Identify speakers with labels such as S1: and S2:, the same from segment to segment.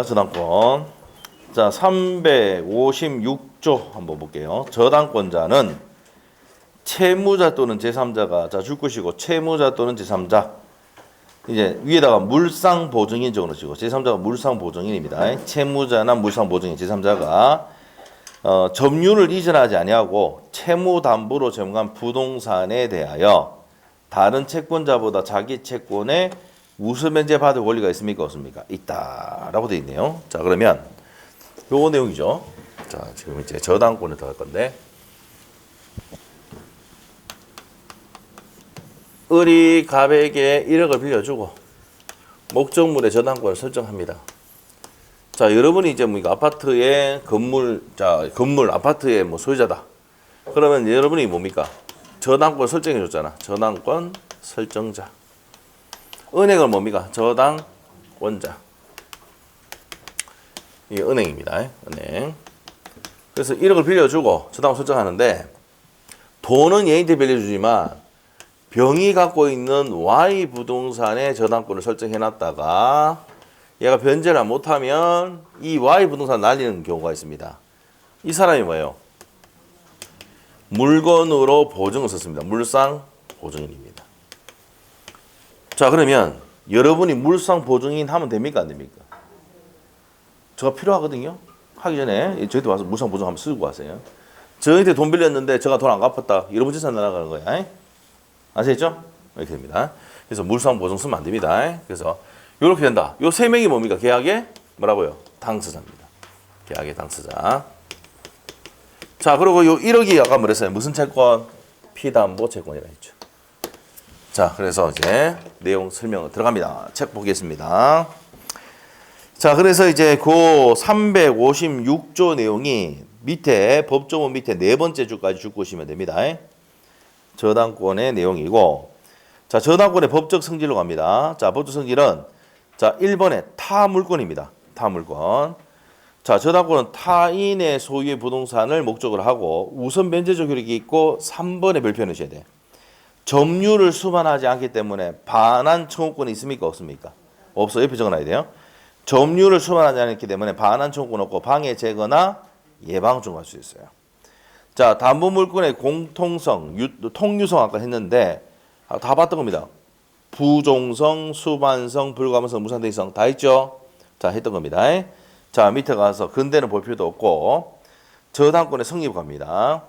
S1: 저당권. 자, 356조 한번 볼게요. 저당권자는 채무자 또는 제3자가 줄 것이고, 채무자 또는 제3자. 이제 위에다가 물상보증인 적어놓으시고, 제3자가 물상보증인입니다. 채무자나 물상보증인 제3자가 점유를 이전하지 아니하고 채무담보로 제공한 부동산에 대하여 다른 채권자보다 자기 채권에 우수면제 받을 권리가 있습니까? 없습니까? 있다라고 되어 있네요. 자, 그러면 요 내용이죠. 자, 지금 이제 저당권에 들어갈 건데, 을이 갑에게 1억을 빌려주고 목적물의 저당권을 설정합니다. 자, 여러분이 이제 뭐 아파트의 건물 아파트의 뭐 소유자다. 그러면 여러분이 뭡니까? 저당권 설정해 줬잖아. 저당권 설정자. 은행은 뭡니까? 저당권자. 이게 은행입니다. 은행. 그래서 1억을 빌려주고 저당권 설정하는데, 돈은 얘한테 빌려주지만 병이 갖고 있는 Y 부동산에 저당권을 설정해 놨다가 얘가 변제를 못하면 이 Y 부동산 날리는 경우가 있습니다. 이 사람이 뭐예요? 물건으로 보증을 썼습니다. 물상 보증인입니다. 자, 그러면 여러분이 물상 보증인 하면 됩니까? 안 됩니까? 저가 필요하거든요. 하기 전에 저희한테 와서 물상 보증 한번 쓰고 가세요. 저희한테 돈 빌렸는데 제가 돈 안 갚았다. 여러분 재산 날아가는 거야. 아시겠죠? 이렇게 됩니다. 그래서 물상 보증 쓰면 안 됩니다. 그래서 이렇게 된다. 요 세 명이 뭡니까? 계약의 뭐라고요? 당사자입니다. 계약의 당사자. 자, 그리고 요 1억이 아까 뭐랬어요? 무슨 채권? 피담보 채권이라 했죠. 자, 그래서 이제 내용 설명 들어갑니다. 책 보겠습니다. 자, 그래서 이제 그 356조 내용이 밑에 법조문 밑에 네 번째 줄까지 줄 보시면 됩니다. 저당권의 내용이고, 자, 저당권의 법적 성질로 갑니다. 자, 법적 성질은 자, 1번에 타물권입니다. 타물권. 자, 저당권은 타인의 소유의 부동산을 목적으로 하고 우선 변제적 효력이 있고, 3번에 별표 넣으셔야 돼. 점유를 수반하지 않기 때문에 반환 청구권이 있습니까? 없습니까? 없어. 옆에 적어놔야 돼요. 점유를 수반하지 않기 때문에 반환 청구권 없고 방해 제거나 예방 청구할 수 있어요. 자, 담보물권의 공통성, 통유성 아까 했는데 다 봤던 겁니다. 부종성, 수반성, 불가분성, 무상대기성 다 했죠? 자, 했던 겁니다. 자, 밑에 가서 근대는 볼 필요도 없고 저당권의 성립 갑니다.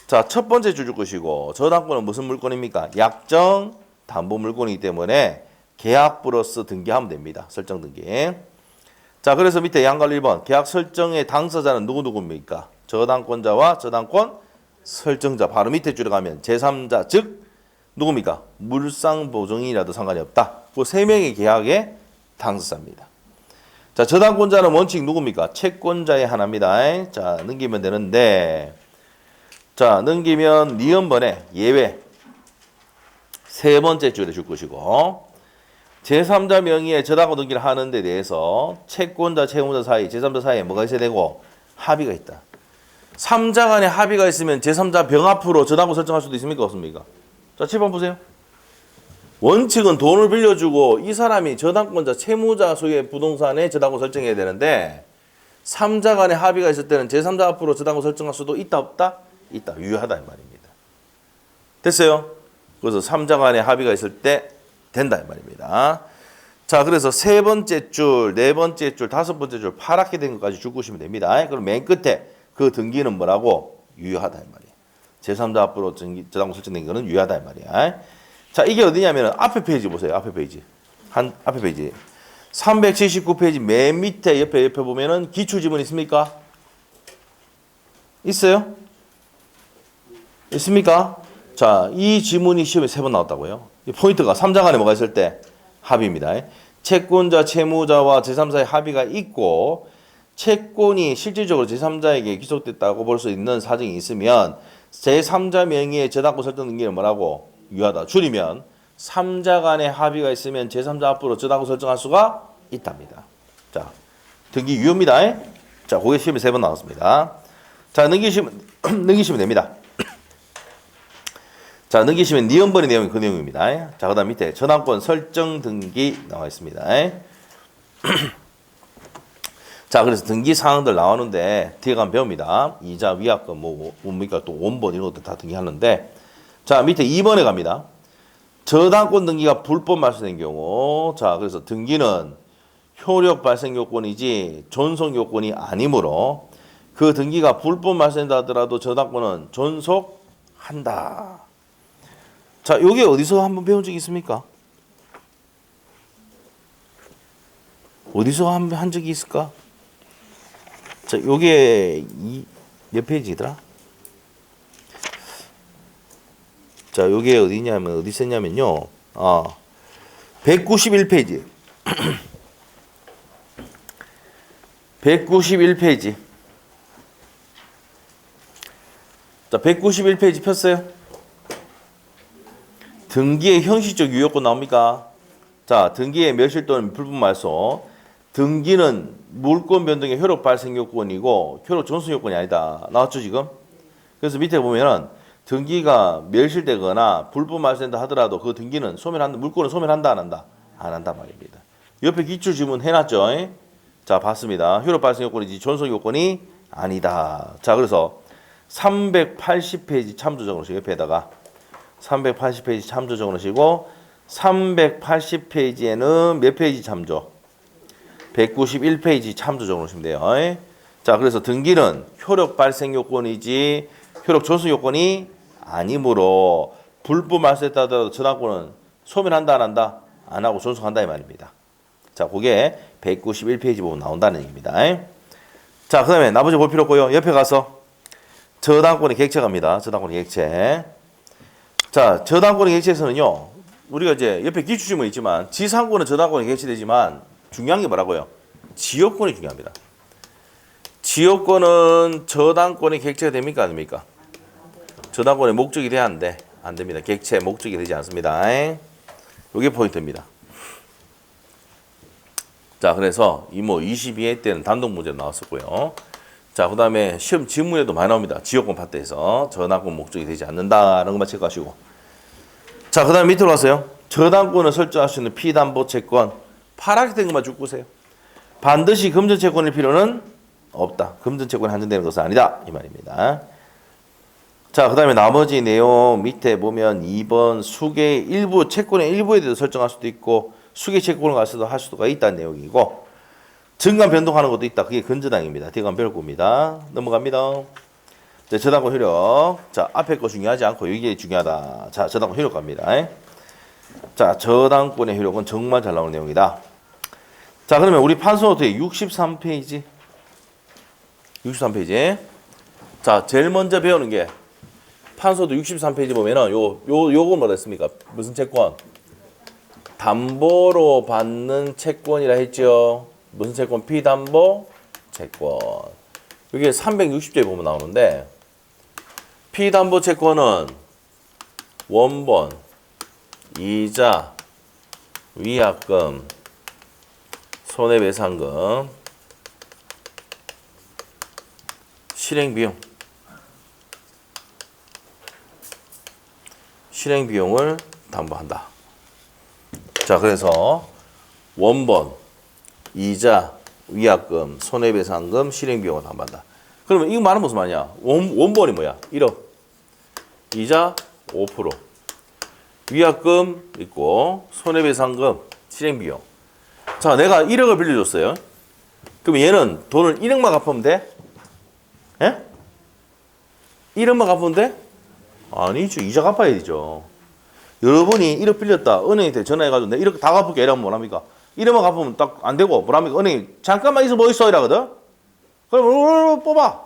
S1: 자, 첫 번째 줄 것이고, 저당권은 무슨 물권입니까? 약정 담보 물권이기 때문에 계약 플러스 등기하면 됩니다. 설정 등기. 자, 그래서 밑에 양갈 1번 계약 설정의 당사자는 누구입니까? 저당권자와 저당권 설정자. 바로 밑에 줄에 가면 제3자 즉 누굽니까? 물상보증인이라도 상관이 없다. 그 세 명의 계약의 당사자입니다. 자, 저당권자는 원칙 누굽니까? 채권자의 하나입니다. 자, 넘기면 되는데, 자, 넘기면 니은번에 예외 세 번째 줄에 줄 것이고, 제3자 명의의 저당권 등기를 하는 데 대해서 채권자, 채무자 사이, 제3자 사이에 뭐가 있어야 되고? 합의가 있다. 3자 간에 합의가 있으면 제3자 병합으로 저당권 설정할 수도 있습니까? 없습니까? 자, 7번 보세요. 원칙은 돈을 빌려주고 이 사람이 저당권자, 채무자 소유의 부동산에 저당권 설정해야 되는데, 3자 간에 합의가 있을 때는 제3자 앞으로 저당권 설정할 수도 있다, 없다? 있다. 유효하다 이 말입니다. 됐어요? 그래서 3자 간에 합의가 있을 때 된다 이 말입니다. 자, 그래서 세 번째 줄, 네 번째 줄, 다섯 번째 줄 파랗게 된 것까지 줄 보시면 됩니다. 그럼 맨 끝에 그 등기는 뭐라고? 유효하다 이 말이에요. 제3자 앞으로 저당권 설정된 거는 유효하다 이 말이야. 자, 이게 어디냐면 앞에 페이지 보세요. 앞에 페이지. 앞에 페이지. 379페이지 맨 밑에 옆에 보면은 기출 지문 있습니까? 있어요? 있습니까? 자, 이 지문이 시험에 3번 나왔다고요. 이 포인트가 3자 간에 뭐가 있을 때? 합의입니다. 채권자, 채무자와 제3자의 합의가 있고 채권이 실질적으로 제3자에게 귀속됐다고 볼 수 있는 사정이 있으면 제3자 명의의 저당권 설정 등기는 뭐라고? 유효하다. 줄이면 3자 간의 합의가 있으면 제3자 앞으로 저당권 설정할 수가 있답니다. 자, 등기 유효입니다. 자, 그게 시험에 3번 나왔습니다. 자, 넘기시면 됩니다. 자, 넘기시면 니은번의 내용이 그 내용입니다. 자, 그 다음 밑에 저당권 설정 등기 나와 있습니다. 자, 그래서 등기 사항들 나오는데 뒤에 가면 배웁니다. 이자, 위약금, 뭡니까 또 원본 이런 것들 다 등기하는데, 자, 밑에 2번에 갑니다. 저당권 등기가 불법 발생된 경우, 자, 그래서 등기는 효력 발생 요건이지 존속 요건이 아니므로 그 등기가 불법 발생된다 하더라도 저당권은 존속한다. 자, 요게 어디서 한번 배운 적이 있습니까? 어디서 한 적이 있을까? 자, 요게 몇 페이지더라? 자, 요게 어디냐면, 어디 썼냐면요. 191페이지. 191페이지. 자, 191페이지 폈어요? 등기의 형식적 유효권 나옵니까? 자, 등기의 멸실 또는 불법 말소. 등기는 물권 변동의 효력 발생 요건이고 효력 존속 요건이 아니다. 나왔죠, 지금? 그래서 밑에 보면은 등기가 멸실되거나 불법 말소된다 하더라도 그 등기는 소멸한다, 물권은 소멸한다, 안 한다? 안 한다 말입니다. 옆에 기출 지문 해놨죠? 자, 봤습니다. 효력 발생 요건이지 존속 요건이 아니다. 자, 그래서 380페이지 참조 적어놓으시고 옆에다가 380페이지 참조 적어놓으시고 380페이지에는 몇 페이지 참조? 191페이지 참조 적어놓으시면 돼요. 자, 그래서 등기는 효력 발생 요건이지 효력 존속 요건이 아니므로 불법 말소했다 하더라도 저당권은 소멸한다, 안 한다? 안 하고 존속한다 이 말입니다. 자, 그게 191페이지 보면 나온다는 얘기입니다. 자, 그 다음에 나머지 볼 필요 없고요. 옆에 가서 저당권의 객체 갑니다. 저당권의 객체. 자, 저당권의 객체에서는요, 우리가 이제 옆에 기출지문 있지만 지상권은 저당권이 객체되지만 중요한 게 뭐라고요? 지역권이 중요합니다. 지역권은 저당권의 객체가 됩니까? 안 됩니까? 저당권의 목적이 돼야 하는데 안 됩니다. 객체 목적이 되지 않습니다. 이게 포인트입니다. 자, 그래서 이모 22회 때는 단독 문제로 나왔었고요. 자, 그 다음에 시험 지문에도 많이 나옵니다. 지역권 파트에서 저당권 목적이 되지 않는다는 것만 체크하시고. 자, 그 다음에 밑으로 가세요. 저당권을 설정할 수 있는 피담보 채권 파랗게 된 것만 쭉 보세요. 반드시 금전 채권일 필요는 없다. 금전 채권이 한정되는 것은 아니다. 이 말입니다. 자, 그 다음에 나머지 내용 밑에 보면 2번 수계 일부 채권의 일부에 대해서 설정할 수도 있고 수계 채권을 가서도 할 수가 있다는 내용이고 증감 변동하는 것도 있다. 그게 근저당입니다. 뒤에 배울 겁니다. 넘어갑니다. 자, 저당권 효력. 자, 앞에 거 중요하지 않고 이게 중요하다. 자, 저당권 효력 갑니다. 자, 저당권의 효력은 정말 잘 나오는 내용이다. 자, 그러면 우리 판소노트의 63페이지. 63페이지. 자, 제일 먼저 배우는 게 판소도 63페이지 보면은 요거 뭐라 했습니까? 무슨 채권? 담보로 받는 채권이라 했죠. 무슨 채권? 피담보 채권. 이게 360조에 보면 나오는데 피담보 채권은 원본, 이자, 위약금, 손해배상금, 실행비용. 실행비용을 담보한다. 자, 그래서 원본, 이자, 위약금, 손해배상금, 실행비용을 담보한다. 그러면 이거 말은 무슨 말이냐? 원본이 뭐야? 1억. 이자 5%. 위약금 있고 손해배상금, 실행비용. 자, 내가 1억을 빌려줬어요. 그럼 얘는 돈을 1억만 갚으면 돼? 예? 1억만 갚으면 돼? 아니죠. 이자 갚아야 되죠. 여러분이 1억 빌렸다. 은행한테 전화해가지고 내가 1억 다 갚을게. 이러면 뭐랍니까? 1억만 갚으면 딱 안 되고 뭐랍니까? 은행이 잠깐만 있어 뭐 있어 이러거든? 그럼 뽑아.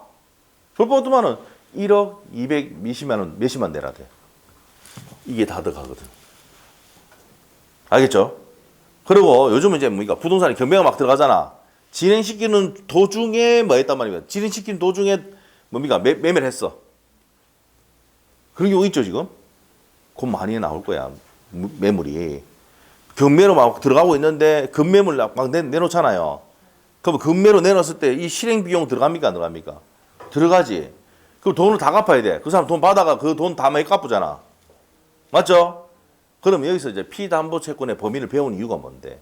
S1: 그걸 뽑으면은 1억 200 몇십만 원 몇십만 내라 돼. 이게 다 들어가거든. 알겠죠? 그리고 요즘은 이제 뭡니까? 부동산에 경매가 막 들어가잖아. 진행시키는 도중에 뭐 했단 말입니다. 진행시키는 도중에 뭡니까? 매매를 했어. 그런 경우 있죠, 지금? 곧 많이 나올 거야, 매물이. 경매로 막 들어가고 있는데, 급매물 막 내놓잖아요. 그럼 급매로 내놨을 때 이 실행비용 들어갑니까, 안 들어갑니까? 들어가지. 그럼 돈을 다 갚아야 돼. 그 사람 돈 받아가 그 돈 다 많이 갚으잖아. 맞죠? 그럼 여기서 이제 피담보 채권의 범위를 배우는 이유가 뭔데?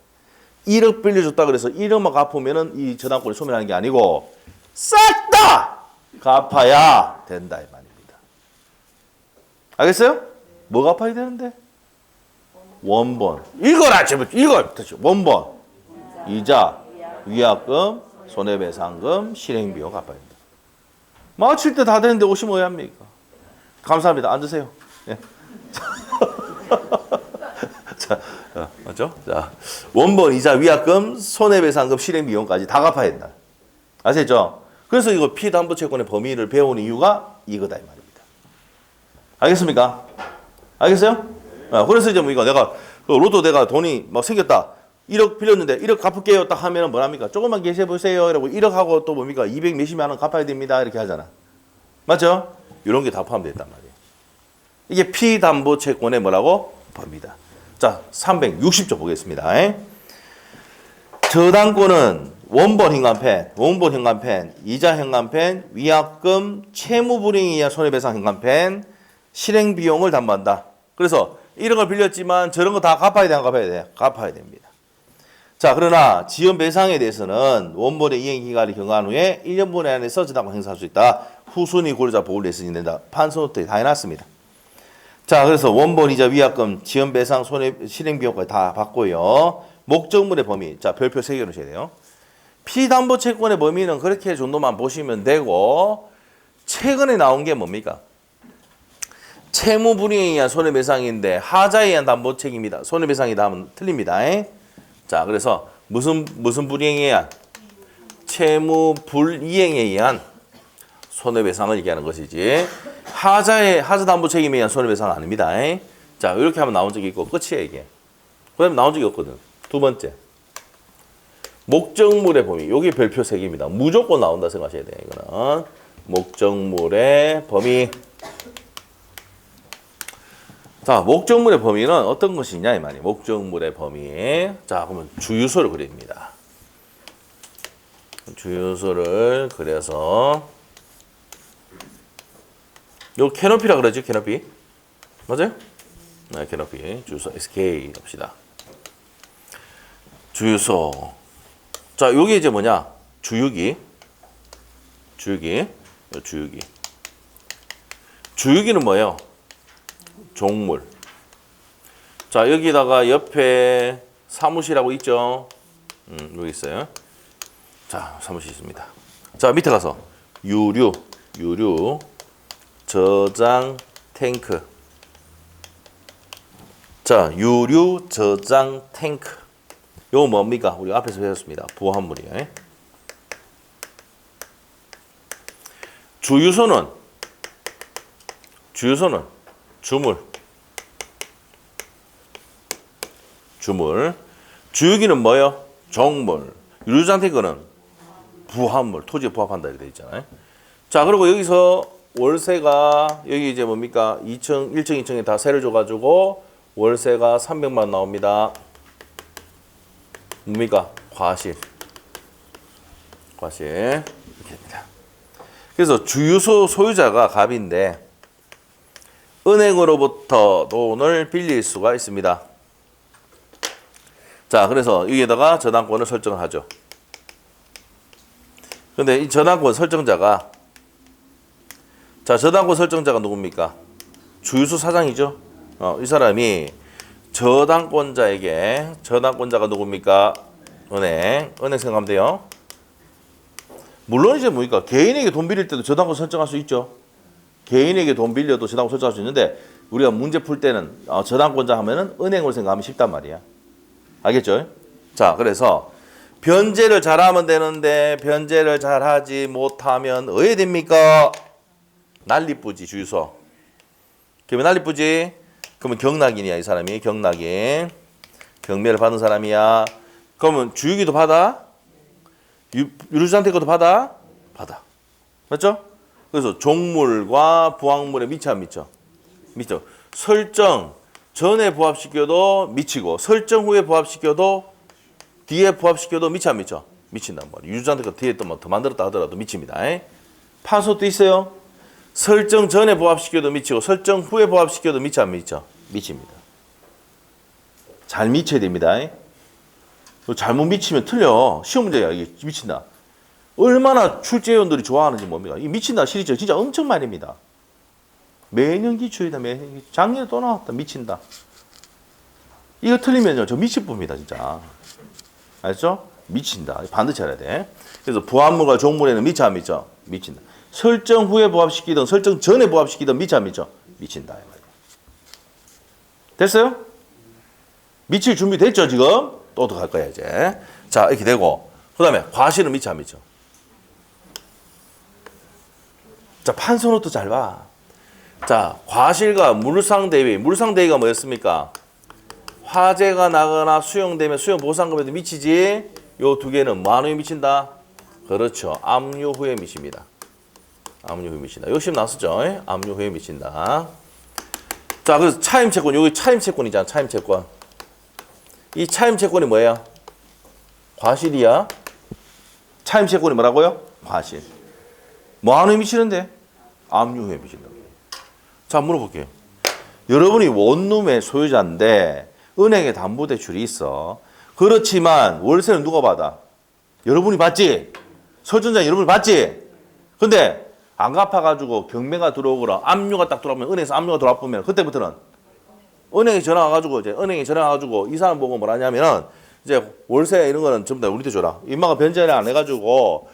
S1: 1억 빌려줬다 그래서 1억만 갚으면은 이 저당권이 소멸하는 게 아니고 싹 다 갚아야 된다 이 말입니다. 알겠어요? 뭐 갚아야 되는데? 원본. 읽어라 제발 읽어. 원본, 이자, 위약금, 손해배상금, 실행비용 갚아야 된다. 마칠 때 다 되는데 오시면 왜 합니까? 감사합니다. 앉으세요. 예. 자, 맞죠? 자, 원본, 이자, 위약금, 손해배상금, 실행비용까지 다 갚아야 된다. 아시죠? 그래서 이거 피담보채권의 범위를 배우는 이유가 이거다 이 말입니다. 알겠습니까? 알겠어요? 그래서 이제 뭐 이거 내가 로또 내가 돈이 막 생겼다. 1억 빌렸는데 1억 갚을게요 딱 하면은 뭐랍니까? 조금만 계셔 보세요. 이러고 1억 하고 또 뭡니까? 200 몇십만 원 갚아야 됩니다. 이렇게 하잖아. 맞죠? 이런 게 다 포함됐단 말이에요. 이게 피담보채권의 뭐라고? 범위다. 자, 360조 보겠습니다. 저당권은 원본 현관펜, 이자 현관펜, 위약금, 채무불이행에 의한 손해배상 현관펜, 실행비용을 담보한다. 그래서 1억을 빌렸지만 저런 거 다 갚아야 돼, 안 갚아야 돼? 갚아야 됩니다. 자, 그러나 지연배상에 대해서는 원본의 이행기간이 경과한 후에 1년분 안에서 저당권 행사할 수 있다. 후순위 고려자 보호를 내쓰게 된다. 판소노트에 다 해놨습니다. 자, 그래서 원본, 이자, 위약금, 지연배상, 실행비용까지 다 받고요. 목적물의 범위. 자, 별표 3개 넣으셔야 돼요. 피담보채권의 범위는 그렇게 정도만 보시면 되고, 최근에 나온 게 뭡니까? 채무불이행에 의한 손해배상인데 하자에 의한 담보책임이다. 손해배상이다 하면 틀립니다. 자, 그래서 무슨 불이행에 의한? 채무불이행에 의한 손해배상을 얘기하는 것이지 하자 담보책임에 의한 손해배상은 아닙니다. 자, 이렇게 하면 나온 적이 있고 끝이에요 이게. 그 다음에 나온 적이 없거든. 두 번째. 목적물의 범위. 여기 별표 3개입니다. 무조건 나온다 생각하셔야 돼요. 이거는. 목적물의 범위. 자, 목적물의 범위는 어떤 것이냐 이 말이에요. 목적물의 범위. 자, 그러면 주유소를 그립니다. 주유소를 그려서 요 캐노피라 그러죠, 캐노피. 맞아요? 네, 캐노피. 주유소 SK 합시다. 주유소. 자, 요게 이제 뭐냐? 주유기. 주유기는 뭐예요? 종물. 자, 여기다가 옆에 사무실하고 있죠? 여기 있어요. 자, 사무실 있습니다. 자, 밑에 가서 유류, 저장 탱크. 자, 유류 저장 탱크. 요거 뭡니까? 우리 앞에서 배웠습니다. 부화물이에요. 주유소는 주물. 주유기는 뭐예요? 종물. 유류장 탱크는 부화물. 토지에 부합한다 이렇게 돼 있잖아요. 자, 그리고 여기서 월세가 여기 이제 뭡니까? 2층, 1층, 2층에 다 세를 줘가지고 월세가 300만 원 나옵니다. 뭡니까? 과실. 이렇게 됩니다. 그래서 주유소 소유자가 갑인데 은행으로부터 돈을 빌릴 수가 있습니다. 자, 그래서 여기에다가 저당권을 설정을 하죠. 근데 이 저당권 설정자가 저당권 설정자가 누굽니까? 주유소 사장이죠. 이 사람이 저당권자가 누굽니까? 은행 생각하면 돼요. 물론 이제 뭡니까? 개인에게 돈 빌릴 때도 저당권 설정할 수 있죠. 개인에게 돈 빌려도 저당권 설정할 수 있는데 우리가 문제 풀 때는 저당권자 하면은 은행으로 생각하면 쉽단 말이야. 알겠죠? 자, 그래서 변제를 잘하면 되는데 변제를 잘하지 못하면 어떻게 됩니까? 난리뿌지 주유소. 그러면 난리뿌지? 그러면 경락인이야 이 사람이. 경락인. 경매를 받은 사람이야. 그러면 주유기도 받아? 유류상태권도 받아? 받아. 맞죠? 그래서 종물과 부합물에 미쳐 안 미쳐? 미쳐. 설정 전에 부합시켜도 미치고 설정 후에 부합시켜도 뒤에 부합시켜도 미쳐 안 미쳐? 미친단 말이야. 유류상태권 뒤에 또 더 만들었다 하더라도 미칩니다. 판소도 있어요. 설정 전에 부합시켜도 미치고 설정 후에 부합시켜도 미쳐 안 미쳐? 미칩니다. 잘 미쳐야 됩니다. 잘못 미치면 틀려. 시험 문제야 이게 미친다. 얼마나 출제위원들이 좋아하는지 뭡니까? 이 미친다 시리즈 진짜 엄청 많이입니다. 매년 기출이다 매년 기출. 작년에 또 나왔다 미친다. 이거 틀리면요 저 미칠 봅니다 진짜. 알죠? 미친다. 반드시 알아야 돼. 그래서 부합물과 종물에는 미쳐 안 미쳐? 미친다. 설정 후에 부합시키든 설정 전에 부합시키든 미쳐 안 미쳐? 미친다. 이 말이야. 됐어요? 미칠 준비 됐죠 지금? 또 갈 거야 이제. 자 이렇게 되고 그 다음에 과실은 미쳐 안 미쳐? 자 판서노트 잘 봐. 자 과실과 물상대위. 물상대위가 뭐였습니까? 화재가 나거나 수용되면 수용 보상금에도 미치지. 요 두 개는 뭐 하는 게 미친다? 그렇죠. 압류 후에 미칩니다. 압류 후에 미친다. 요 시험 나왔었죠? 압류 후에 미친다. 자, 그래서 차임채권. 여기 차임채권이잖아. 차임채권. 이 차임채권이 뭐예요? 과실이야. 차임채권이 뭐라고요? 과실. 뭐 하는 게 미치는데? 압류 후에 미친다. 자, 물어볼게요. 여러분이 원룸의 소유자인데 은행에 담보대출이 있어. 그렇지만 월세는 누가 받아? 여러분이 받지? 설정자 여러분이 받지? 근데 안 갚아가지고 경매가 들어오거나 압류가 딱 들어오면 은행에서 압류가 들어와보면 그때부터는 은행에 전화 와가지고 이제 은행에 전화 와가지고 이 사람 보고 뭐라냐면은 이제 월세 이런 거는 전부 다 우리한테 줘라. 임마가 변제를 안 해가지고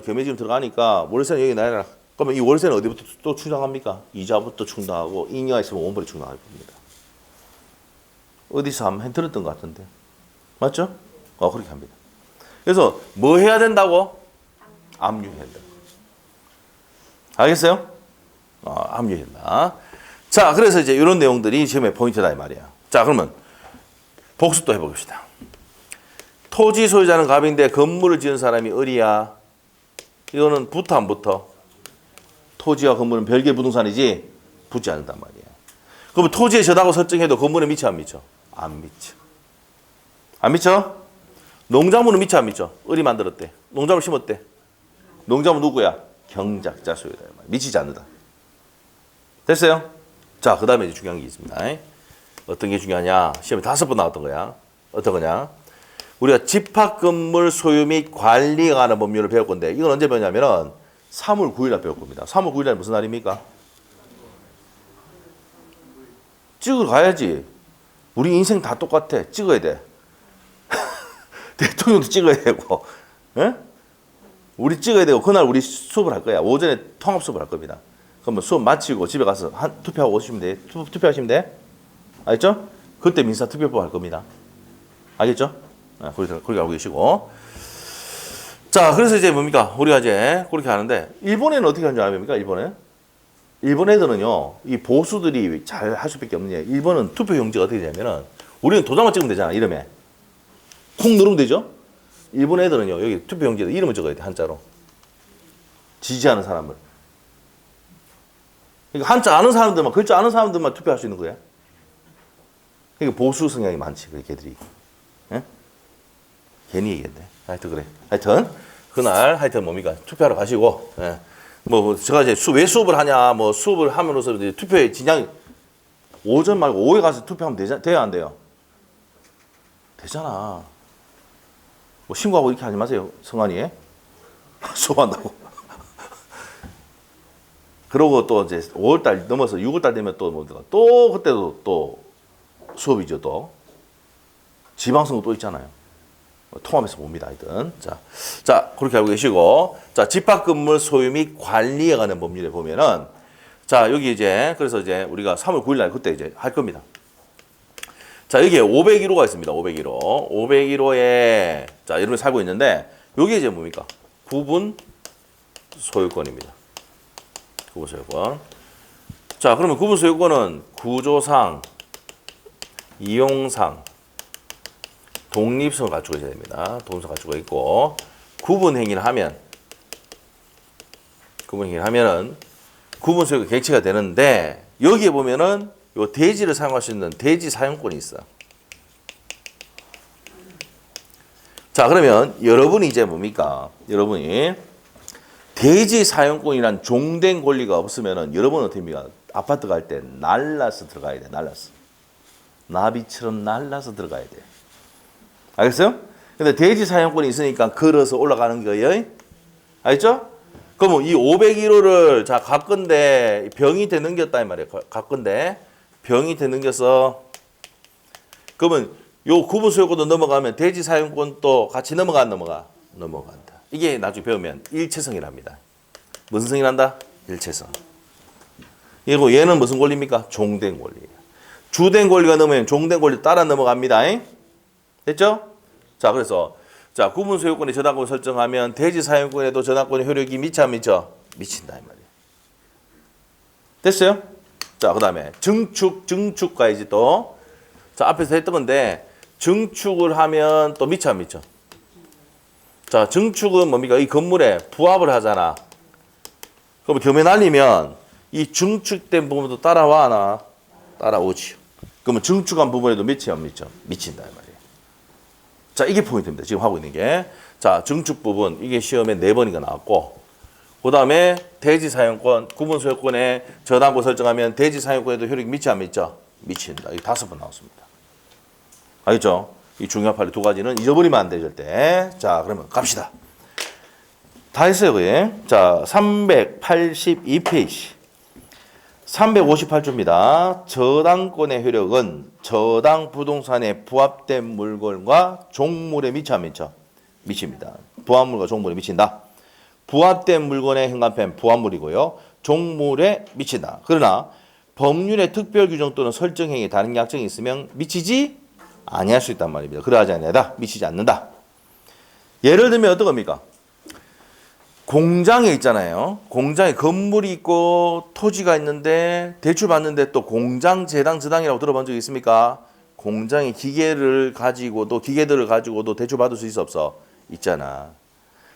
S1: 경매 지금 들어가니까 월세는 여기 나야라. 그러면 이 월세는 어디부터 또 충당합니까? 이자부터 충당하고 잉여가 있으면 원벌이 충당할 겁니다. 어디서 한번 들었던 것 같은데. 맞죠? 그렇게 합니다. 그래서 뭐 해야 된다고? 압류해야 된다. 알겠어요? 압류해야 된다. 자, 그래서 이제 이런 내용들이 시험의 포인트다 이 말이야. 자, 그러면 복습도 해봅시다. 토지 소유자는 갑인데 건물을 지은 사람이 을이야. 이거는 붙어 안 붙어? 토지와 건물은 별개 부동산이지 붙지 않는단 말이야. 그러면 토지에 저다고 설정해도 건물에 미쳐 안 미쳐? 안 미쳐. 안 미쳐? 농작물은 미쳐 안 미쳐? 을이 만들었대. 농작물 심었대. 농작물 누구야? 경작자 소유다. 미치지 않는다. 됐어요? 자, 그 다음에 이제 중요한 게 있습니다. 어떤 게 중요하냐? 시험에 5번 나왔던 거야. 어떤 거냐? 우리가 집합건물 소유 및 관리에 관한 법률을 배울 건데 이건 언제 배우냐면은 3월 9일 날 배울 겁니다. 3월 9일 날 무슨 날입니까? 찍으러 가야지. 우리 인생 다 똑같아. 찍어야 돼. 대통령도 찍어야 되고, 에? 우리 찍어야 되고, 그날 우리 수업을 할 거야. 오전에 통합 수업을 할 겁니다. 그러면 수업 마치고 집에 가서 투표하고 오시면 돼. 투표하시면 돼. 알겠죠? 그때 민사투표법 할 겁니다. 알겠죠? 그렇게 알고 계시고. 자, 그래서 이제 뭡니까? 우리가 이제 그렇게 하는데, 일본에는 어떻게 하는 줄 아십니까? 일본 애들은요, 이 보수들이 잘 할 수밖에 없는 게, 일본은 투표 용지가 어떻게 되냐면은, 우리는 도장만 찍으면 되잖아, 이름에. 콩 누르면 되죠? 일본 애들은요, 여기 투표 용지에 이름을 적어야 돼, 한자로. 지지하는 사람을. 그러니까 한자 아는 사람들만, 글자 아는 사람들만 투표할 수 있는 거야. 그러니까 보수 성향이 많지, 그 걔들이. 예? 괜히 얘기했네. 하여튼 그래. 하여튼, 그날, 하여튼 뭡니까? 투표하러 가시고, 예. 제가 이제 왜 수업을 하냐, 수업을 함으로써 이제 투표의 진양이 오전 말고 오후에 가서 투표하면 돼야 안 돼요? 되잖아. 신고하고 이렇게 하지 마세요. 성환이. 수업한다고. 그러고 또 이제 5월달 넘어서 6월달 되면 또 그때도 또 수업이죠, 또. 지방선거 또 있잖아요. 통합해서 봅니다, 하여튼. 자, 그렇게 알고 계시고. 자, 집합건물 소유 및 관리에 관한 법률에 보면은, 자, 여기 이제, 그래서 이제 우리가 3월 9일 날 그때 이제 할 겁니다. 자, 여기에 501호가 있습니다, 501호. 501호에, 자, 여러분이 살고 있는데, 여기 이제 뭡니까? 구분 소유권입니다. 구분 소유권. 자, 그러면 구분 소유권은 구조상, 이용상, 독립성을 갖추고 있어야 됩니다. 독립성을 갖추고 있고, 구분 행위를 하면은 구분 소유가 객체가 되는데, 여기에 보면은 요 대지를 사용할 수 있는 대지 사용권이 있어. 자, 그러면 여러분이 이제 뭡니까? 여러분이 대지 사용권이란 종된 권리가 없으면은 여러분은 어떻게 합니까? 아파트 갈 때 날라서 들어가야 돼. 날라서. 나비처럼 날라서 들어가야 돼. 알겠어요? 근데 대지 사용권이 있으니까 걸어서 올라가는 거예요. 알겠죠? 그러면 이 501호를 자 가건대 병이 돼 넘겼다 이 말이에요. 가건대 병이 돼 넘겨서 그러면 요 구분 소유권도 넘어가면 대지 사용권도 같이 넘어가 안 넘어가? 넘어간다. 이게 나중에 배우면 일체성이랍니다. 무슨 성이란다? 일체성. 이거 얘는 무슨 권리입니까? 종된 권리예요. 주된 권리가 넘으면 종된 권리 따라 넘어갑니다. 됐죠? 자, 그래서 자 구분 소유권의 저당권을 설정하면 대지 사용권에도 저당권의 효력이 미쳐 안 미쳐? 미친다 이 말이에요. 됐어요? 자, 그다음에 증축 가야지 또. 자, 앞에서 했던 건데 증축을 하면 또 미쳐 안 미쳐? 자, 증축은 뭡니까? 이 건물에 부합을 하잖아. 그럼 겸해 날리면 이 증축된 부분도 따라와 나 따라오지요. 그러면 증축한 부분에도 미쳐 안 미쳐? 미친다 이 말이에요. 자, 이게 포인트입니다. 지금 하고 있는 게. 자, 증축 부분 이게 시험에 4번이가 나왔고 그다음에 대지 사용권, 구분 소유권에 저당권 설정하면 대지 사용권에도 효력이 미쳐 안 미쳐? 미친다. 이게 5번 나왔습니다. 알겠죠? 이 중요한 판례 2가지는 잊어버리면 안 돼, 절대. 자, 그러면 갑시다. 다 했어요, 그게. 자, 382페이지. 358조입니다. 저당권의 효력은 저당 부동산에 부합된 물건과 종물에 미쳐 안 미쳐? 미칩니다. 부합물과 종물에 미친다. 부합된 물건의 현관펜 부합물이고요. 종물에 미친다. 그러나 법률의 특별 규정 또는 설정 행위에 다른 약정이 있으면 미치지 아니할 수 있단 말입니다. 그러하지 아니하다. 미치지 않는다. 예를 들면 어떤 겁니까? 공장에 있잖아요. 공장에 건물이 있고 토지가 있는데 대출 받는데 또 공장 재당 저당이라고 들어본 적 있습니까? 공장에 기계들을 가지고도 대출 받을 수 있어 없어? 있잖아.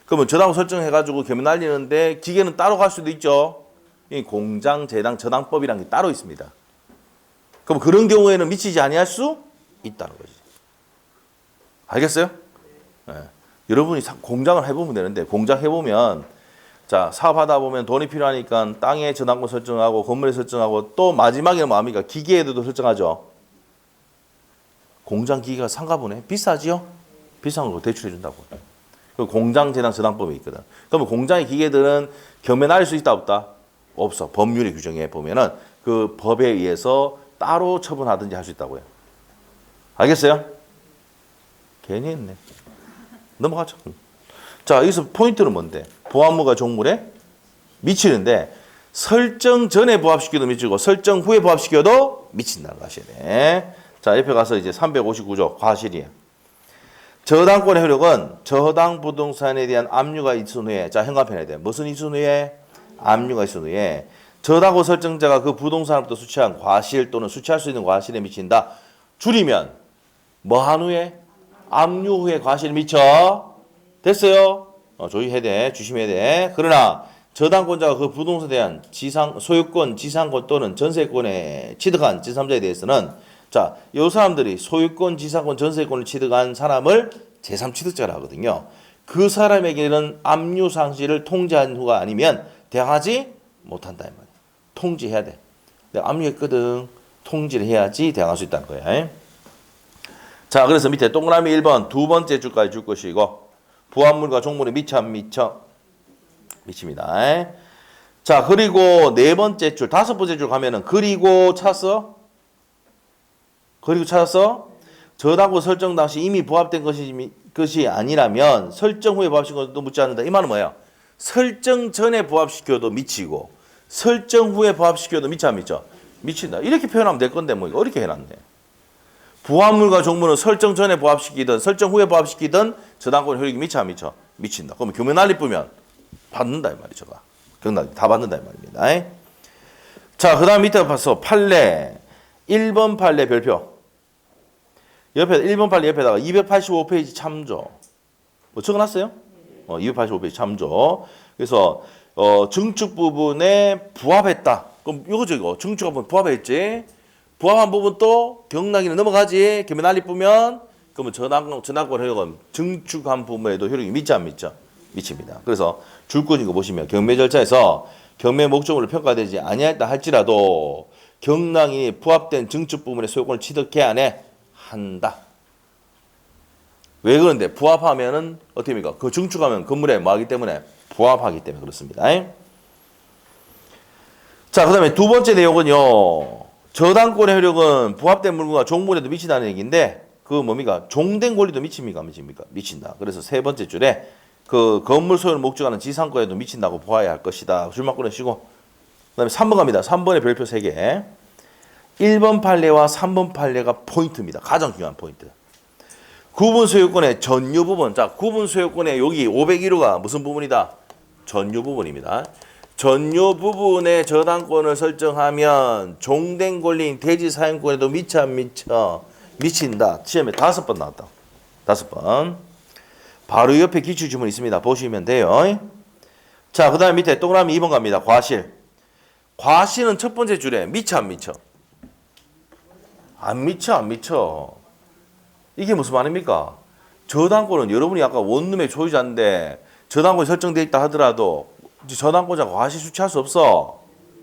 S1: 그러면 저당 설정해가지고 겸 날리는데 기계는 따로 갈 수도 있죠. 이 공장 재당 저당법이라는 게 따로 있습니다. 그럼 그런 경우에는 미치지 아니할 수 있다는 거지. 알겠어요? 네. 여러분이 공장을 해보면 되는데 공장 해보면 자 사업하다 보면 돈이 필요하니까 땅에 저당권 설정하고 건물에 설정하고 또 마지막에는 뭐합니까? 기계에도 설정하죠. 공장 기계가 상가 보네. 비싸지요? 비싼 거 대출해 준다고. 그 공장 재당 저당법이 있거든. 그러면 공장의 기계들은 겸해 날릴 수 있다 없다? 없어. 법률의 규정에 보면은 그 법에 의해서 따로 처분하든지 할 수 있다고요. 알겠어요? 괜히 했네. 넘어가죠. 자, 여기서 포인트는 뭔데? 부합물과 종물에 미치는데 설정 전에 부합시켜도 미치고 설정 후에 부합시켜도 미친다는 거 아셔야 돼. 자, 옆에 가서 이제 359조 과실이에요. 저당권의 효력은 저당 부동산에 대한 압류가 있은 후에 자, 현관편에 대한 무슨 있은 후에? 압류가 있은 후에 저당권 설정자가 그 부동산으로부터 수취한 과실 또는 수취할 수 있는 과실에 미친다. 줄이면 뭐 한 후에? 압류 후에 과실이 미쳐. 됐어요? 조심해야 돼. 조심해야 돼. 그러나 저당권자가 그 부동산에 대한 소유권, 지상권 또는 전세권에 취득한 제3자에 대해서는 자, 이 사람들이 소유권, 지상권, 전세권을 취득한 사람을 제3취득자라 하거든요. 그 사람에게는 압류 상실을 통지한 후가 아니면 대항하지 못한다. 이 말이야. 통지해야 돼. 내가 압류했거든. 통지를 해야지 대항할 수 있다는 거야. 자, 그래서 밑에 동그라미 1번 두 번째 줄까지 줄 것이고 부합물과 종물에 미쳐 안 미쳐? 미칩니다. 자, 그리고 네 번째 줄, 다섯 번째 줄 가면은 그리고 찾았어? 저당권 설정 당시 이미 부합된 것이 아니라면 설정 후에 부합시킨 것도 묻지 않는다. 이 말은 뭐예요? 설정 전에 부합시켜도 미치고 설정 후에 부합시켜도 미쳐 안 미쳐? 미친다. 이렇게 표현하면 될 건데 뭐 이렇게 해놨네. 부합물과 종물은 설정 전에 부합시키든 설정 후에 부합시키든 저당권 효력이 미쳐 안 미쳐? 미친다. 그러면 교면 난리 뿌면 받는다 이 말이죠. 경락 다 받는다 이 말입니다. 자, 그 다음 밑에 봐서 판례 1번 판례 별표 옆에 1번 판례 옆에다가 285페이지 참조 뭐 적어놨어요? 285페이지 참조. 그래서 증축 부분에 부합했다. 그럼 이거죠 이거 증축 부분 부합했지. 부합한 부분 또 경락이는 넘어가지. 겸해 난리 뿌면 그러면 전환권 효력은 증축한 부분에도 효력이 미치 안 미쳐? 미칩니다. 그래서 줄거진 거 보시면 경매 절차에서 경매 목적으로 평가되지 아니했다 할지라도 경락이 부합된 증축 부분의 소유권을 취득해야 한다. 왜 그런데 부합하면은 어떻게 됩니까? 그 증축하면 건물에 뭐하기 때문에 부합하기 때문에 그렇습니다. 자, 그 다음에 두 번째 내용은요. 저당권의 효력은 부합된 물건과 종물에도 미치다는 얘기인데 그 뭡니까? 종된 권리도 미칩니까? 안 미칩니까? 미친다. 그래서 세 번째 줄에 그 건물 소유를 목적하는 지상권에도 미친다고 보아야 할 것이다. 줄만 끊으시고 그 다음에 3번 갑니다. 3번의 별표 3개. 1번 판례와 3번 판례가 포인트입니다. 가장 중요한 포인트. 구분 소유권의 전유 부분. 자, 구분 소유권의 여기 501호가 무슨 부분이다? 전유 부분입니다. 전유 부분의 저당권을 설정하면 종된 권리인 대지 사용권에도 미쳐 안 미쳐? 미친다. 시험에 5번 나왔다. 5번. 바로 옆에 기출지문 있습니다. 보시면 돼요. 자, 그 다음에 밑에 동그라미 2번 갑니다. 과실. 과실은 첫 번째 줄에 미쳐 안 미쳐? 안 미쳐 안 미쳐. 이게 무슨 말입니까? 저당권은 여러분이 아까 원룸의 소유자인데 저당권이 설정되어 있다 하더라도 저당권자가 과실 수취할 수 없어.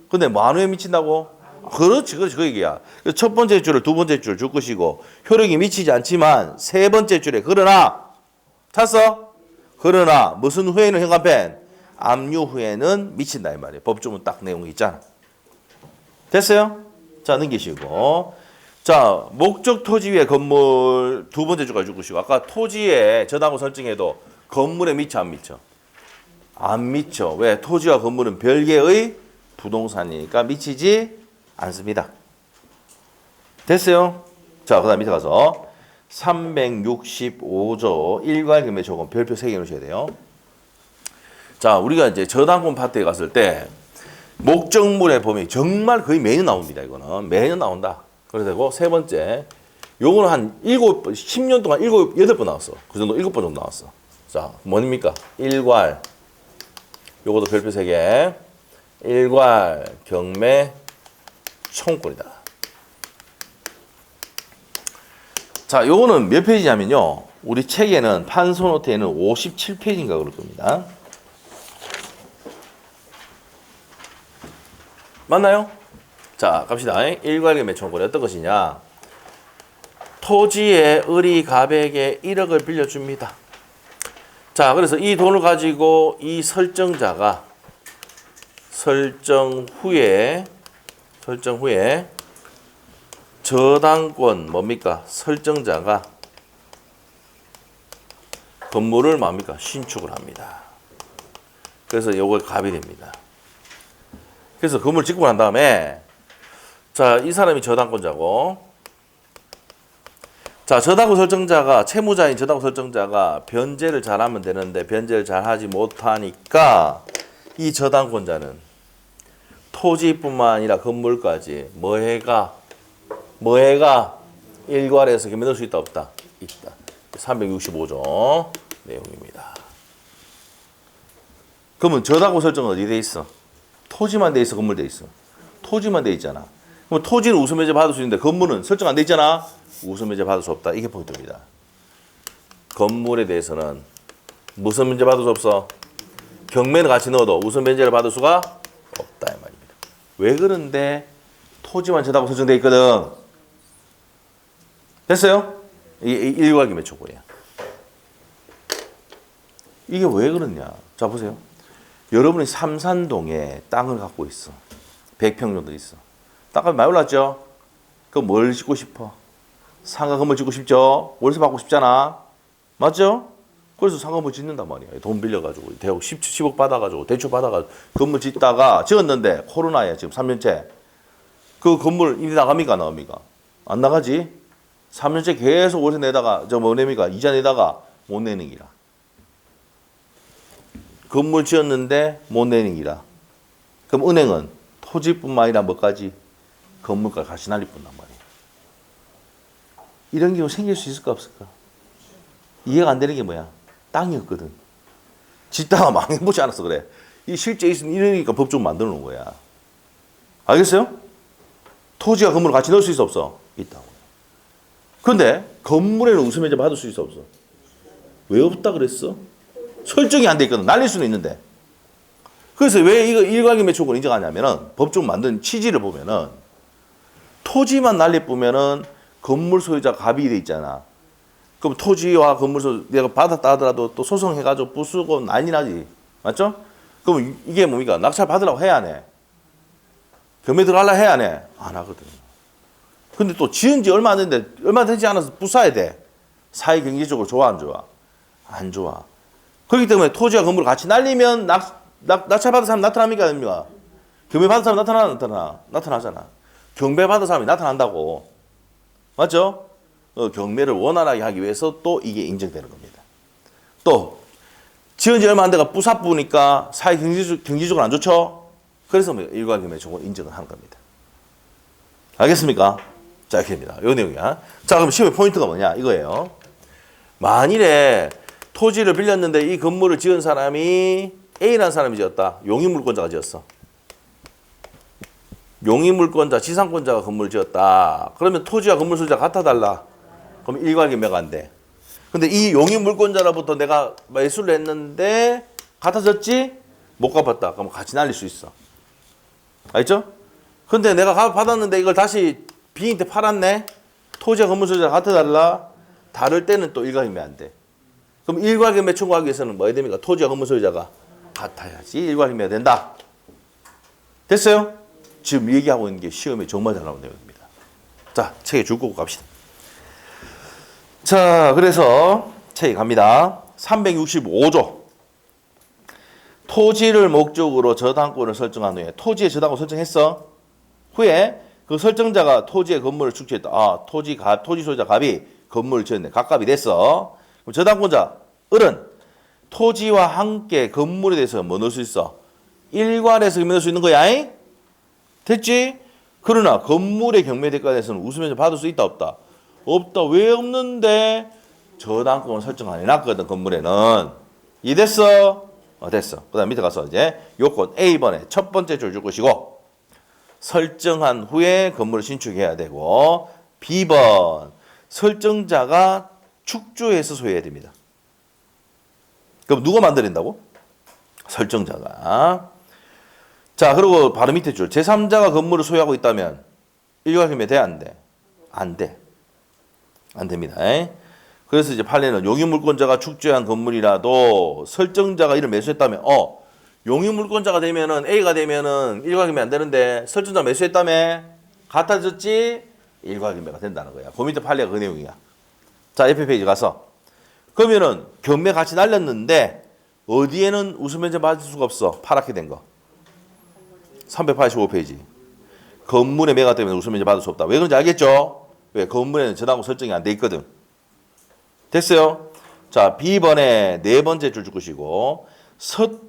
S1: 근데 만후에 미친다고? 그렇지 그 얘기야. 첫 번째 줄을 두 번째 줄 줄 것이고 효력이 미치지 않지만 세 번째 줄에 그러나 찾았어? 그러나 무슨 후에는 현관펜? 압류 후에는 미친다 이 말이에요. 법조문 딱 내용이 있잖아. 됐어요? 자 넘기시고 자 목적 토지 위에 건물 두 번째 줄까지 줄 것이고 아까 토지에 저당권 설정해도 건물에 미쳐 안 미쳐? 안 미쳐. 왜? 토지와 건물은 별개의 부동산이니까 미치지 않습니다. 됐어요? 자, 그 다음 밑에 가서 365조 일괄금의 조건 별표 3개 넣으셔야 돼요. 자, 우리가 이제 저당권 파트에 갔을 때 목적물의 범위 정말 거의 매년 나옵니다. 이거는 매년 나온다. 그래서 되고 세 번째 요거는 한 10년 동안 8번 나왔어. 그 정도 7번 정도 나왔어. 자, 뭐입니까? 일괄 요것도 별표 3개 일괄 경매 청구권이다. 자, 요거는 몇 페이지냐면요. 우리 책에는 판소노트에는 57페이지인가 그럴 겁니다. 맞나요? 자, 갑시다. 일괄경매 청구권이 어떤 것이냐. 토지의 을이 갑에게 1억을 빌려줍니다. 자, 그래서 이 돈을 가지고 이 설정자가 설정 후에 저당권 뭡니까? 설정자가 건물을 뭡니까? 신축을 합니다. 그래서 요거 갑이 됩니다. 그래서 건물 짓고 난 다음에 자, 이 사람이 저당권자고 자, 저당권 설정자가 채무자인 저당권 설정자가 변제를 잘하면 되는데 변제를 잘하지 못하니까 이 저당권자는 토지뿐만 아니라 건물까지 뭐해가 일괄해서 경매 넣을 수 있다 없다? 있다. 365조 내용입니다. 그러면 저당권 설정은 어디 돼 있어? 토지만 돼 있어, 건물 돼 있어? 토지만 돼 있잖아. 그럼 토지는 우선매제 받을 수 있는데 건물은 설정 안 돼 있잖아. 우선매제 받을 수 없다. 이게 포인트입니다. 건물에 대해서는 무슨 면제 받을 수 없어? 경매는 같이 넣어도 우선면제를 받을 수가 없다 이 말입니다. 왜 그런데 토지만 저당권 설정돼 있거든. 됐어요? 이 일괄경매 청구야. 이게 왜 그러냐? 자 보세요. 여러분이 삼산동에 땅을 갖고 있어. 100평 정도 있어. 땅값이 많이 올랐죠? 그럼 뭘 짓고 싶어? 상가 건물 짓고 싶죠? 월세 받고 싶잖아. 맞죠? 그래서 상가 건물 짓는단 말이야. 돈 빌려가지고 대학 10억 받아가지고 대출 받아가지고 건물 짓다가 지었는데 코로나야 지금 3년째. 그 건물 이리 나갑니까 안 나갑니까? 안 나가지? 3년째 계속 월세 내다가 뭐 냅니까? 이자 내다가 못 내는 기라. 건물 지었는데 못 내는 기라. 그럼 은행은 토지뿐만 아니라 뭐까지? 건물까지 같이 날릴 뿐단 말이야. 이런 경우 생길 수 있을까 없을까? 이해가 안 되는 게 뭐야? 땅이었거든. 짓다가 망해보지 않았어 그래. 이 실제 있으면 이러니까 법 좀 만들어 놓은 거야. 알겠어요? 토지와 건물을 같이 넣을 수 있어 없어? 있다고. 근데 건물에는 우선면제 받을 수 있어 없어? 왜 없다 그랬어? 설정이 안 돼 있거든. 날릴 수는 있는데. 그래서 왜 이거 일괄경매 청구를 인정하냐면은 법적 만든 취지를 보면은 토지만 날릴 뿐면은 건물 소유자 갑이 돼 있잖아. 그럼 토지와 건물소 내가 받았다 하더라도 또 소송해가지고 부수고 난리 나지. 맞죠? 그럼 이게 뭡니까? 낙찰 받으라고 해야 안 해? 경매 들어가려 해야 안 해? 안 하거든. 근데 또 지은 지 얼마 안 됐는데, 얼마 되지 않아서 부숴야 돼. 사회 경제적으로 좋아, 안 좋아? 안 좋아. 그렇기 때문에 토지와 건물을 같이 날리면 낙찰 받은 사람 나타납니까? 아닙니까? 경매 받은 사람 나타나잖아. 경매 받은 사람이 나타난다고. 맞죠? 경매를 원활하게 하기 위해서 또 이게 인정되는 겁니다. 또 지은 지 얼마 안 돼가 부사부니까 사회 경제적으로 안 좋죠? 그래서 뭐 일괄 경매 조건 인정을 하는 겁니다. 알겠습니까? 자, 이렇게 됩니다. 이 내용이야. 자, 그럼 시험의 포인트가 뭐냐? 이거예요. 만일에 토지를 빌렸는데 이 건물을 지은 사람이 A라는 사람이 지었다. 용의물권자가 지었어. 용의물권자, 지상권자가 건물을 지었다. 그러면 토지와 건물 소유자가 같아 달라. 그럼 일괄 경매가 안 돼. 근데 이 용의물권자로부터 내가 매수를 했는데 같아졌지? 못 갚았다. 그럼 같이 날릴 수 있어. 알죠? 근데 내가 받았는데 이걸 다시 B한테 팔았네? 토지와 건물 소유자가 같아 달라? 다를 때는 또 일괄 경매 안 돼. 그럼 일괄 경매 청구하기 위해서는 뭐 해야 됩니까? 토지와 건물 소유자가 같아야지 일괄 경매가 된다. 됐어요? 지금 얘기하고 있는 게 시험에 정말 잘 나오는 내용입니다. 자, 책에 줄 거고 갑시다. 자, 그래서 책에 갑니다. 365조. 토지를 목적으로 저당권을 설정한 후에 토지의 저당권 설정했어. 후에 그 설정자가 토지의 건물을 축지했다. 아, 토지 소유자 갑이 건물을 지었네. 갑갑이 됐어. 그럼 저당권자 을은 토지와 함께 건물에 대해서 뭐 넣을 수 있어? 일괄해서 넣을 수 있는 거야. 잉? 됐지? 그러나 건물의 경매 대가에 대해서는 우수면제 받을 수 있다 없다? 없다. 왜 없는데? 저당권을 설정 안 해놨거든. 건물에는. 이해됐어? 됐어. 그 다음 밑에 가서 이제 요건 A번에 첫 번째 줄 줄 것이고 설정한 후에 건물을 신축해야 되고 B번 설정자가 축조해서 소유해야 됩니다. 그럼 누가 만들어낸다고? 설정자가. 자, 그리고 바로 밑에 줄. 제3자가 건물을 소유하고 있다면 일괄 경매 돼? 안 돼? 안 돼. 안 됩니다. 그래서 이제 판례는 용의물권자가 축조한 건물이라도 설정자가 이를 매수했다면 용의물권자가 되면은 A가 되면은 일괄 경매 안 되는데 설정자 매수했다며 같아졌지? 일괄 경매가 된다는 거야. 그 밑에 판례가 그 내용이야. 자, 옆에 페이지 가서 그러면은 경매 같이 날렸는데 어디에는 우수면제 받을 수가 없어? 파랗게 된 거. 385페이지. 건물의 매각 때문에 우수면제 받을 수 없다. 왜 그런지 알겠죠? 왜? 건물에는 저당권 설정이 안 돼 있거든. 됐어요? 자, B번에 네 번째 줄 것이고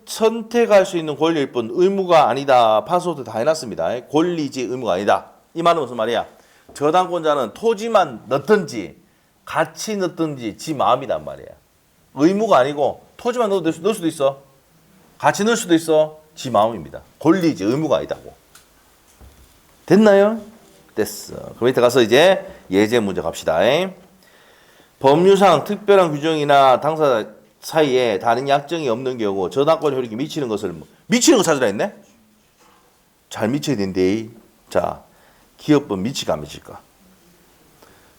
S1: 선택할 수 있는 권리일 뿐 의무가 아니다. 파스워드 다 해놨습니다. 권리지 의무가 아니다. 이 말은 무슨 말이야? 저당권자는 토지만 넣든지 같이 넣든지 지 마음이란 말이야. 의무가 아니고 토지만 넣을 수도 있어. 같이 넣을 수도 있어. 지 마음입니다. 권리지 의무가 아니다고. 됐나요? 됐어. 그 밑에 가서 이제 예제 문제 갑시다. 법률상 특별한 규정이나 당사자 사이에 다른 약정이 없는 경우 저당권 효력이 미치는 것을 미치는 거 찾으라 했네? 잘 미쳐야 된대. 자, 기업은 미칠까 안 미칠까?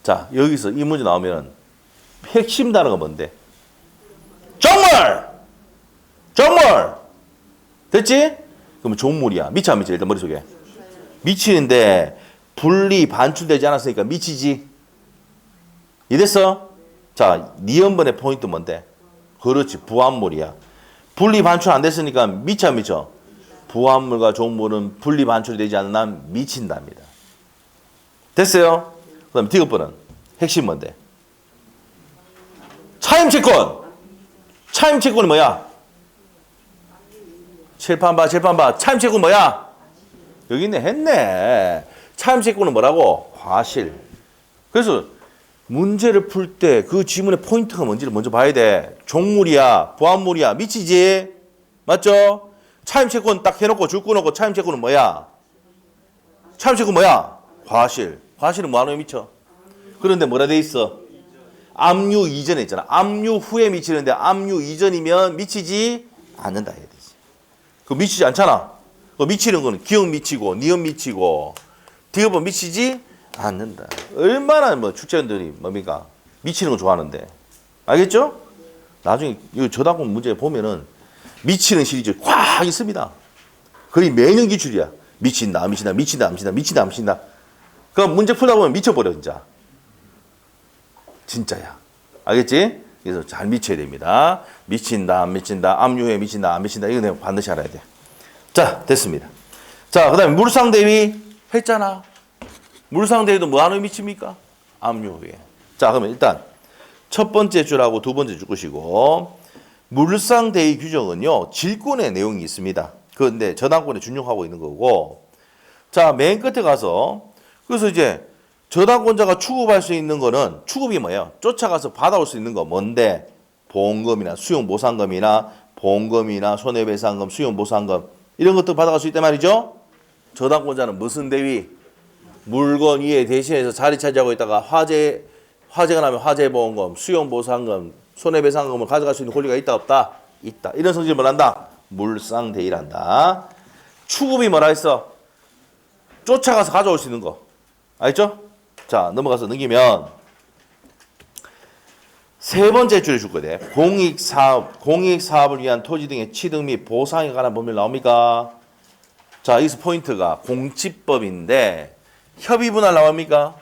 S1: 자, 여기서 이 문제 나오면 핵심 단어가 뭔데? 종물! 됐지? 그럼 종물이야. 미쳐 안 미쳐? 일단 머릿속에. 미치는데 분리 반출되지 않았으니까 미치지. 이랬어? 자, 니은번의 포인트 뭔데? 그렇지, 부합물이야. 분리 반출 안 됐으니까 미쳐 안 미쳐? 부합물과 종물은 분리 반출이 되지 않는 한 미친답니다. 됐어요? 그 다음에 디귿번은 핵심 뭔데? 차임채권! 차임채권이 뭐야? 칠판 봐. 차임채권 뭐야? 여기 있네. 했네. 차임채권은 뭐라고? 과실. 그래서 문제를 풀 때 그 지문의 포인트가 뭔지를 먼저 봐야 돼. 종물이야, 부합물이야, 미치지? 맞죠? 차임채권 딱 해놓고 줄 끊어놓고 차임채권은 뭐야? 차임채권 뭐야? 과실. 과실은 뭐하노 미쳐? 그런데 뭐라 돼 있어? 압류 이전에 있잖아. 압류 후에 미치는데 압류 이전이면 미치지 않는다 해야 되지. 그 미치지 않잖아. 그 미치는 거는 기억 미치고 니은 미치고 디귿은 미치지 않는다. 얼마나 뭐 출제원들이 뭡니까? 미치는 거 좋아하는데. 알겠죠? 나중에 이 저당권 문제 보면은 미치는 시리즈 꽉 있습니다. 거의 매년 기출이야. 미친다, 미친다, 미친다, 미친다, 미친다, 미친다. 그럼 문제 풀다 보면 미쳐버려, 진짜. 진짜야. 알겠지? 그래서 잘 미쳐야 됩니다. 미친다, 안 미친다, 압류에 미친다, 안 미친다. 이거 내가 반드시 알아야 돼. 자, 됐습니다. 자, 그 다음에 물상대위 했잖아. 물상대위도 뭐 하는 미칩니까? 압류에. 자, 그러면 일단 첫 번째 줄하고 두 번째 줄 것이고, 물상대위 규정은요, 질권의 내용이 있습니다. 그런데 저당권에 준용하고 있는 거고, 자, 맨 끝에 가서, 그래서 이제 저당권자가 추급할 수 있는 거는, 추급이 뭐예요? 쫓아가서 받아올 수 있는 거 뭔데? 보험금이나 수용보상금이나 보험금이나 손해배상금, 수용보상금 이런 것도 받아갈 수 있단 말이죠. 저당권자는 무슨 대위? 물건 위에 대신해서 자리 차지하고 있다가 화재가 나면 화재보험금, 수용보상금, 손해배상금을 가져갈 수 있는 권리가 있다 없다? 있다. 이런 성질을 뭘 한다? 물상대위란다. 추급이 뭐라 했어? 쫓아가서 가져올 수 있는 거. 알겠죠? 자, 넘어가서 넘기면 세 번째 줄에 줄 거대. 공익사업을 위한 토지 등의 취득 및 보상에 관한 법률 나옵니까? 자, 여기서 포인트가 공치법인데 협의분할 나옵니까?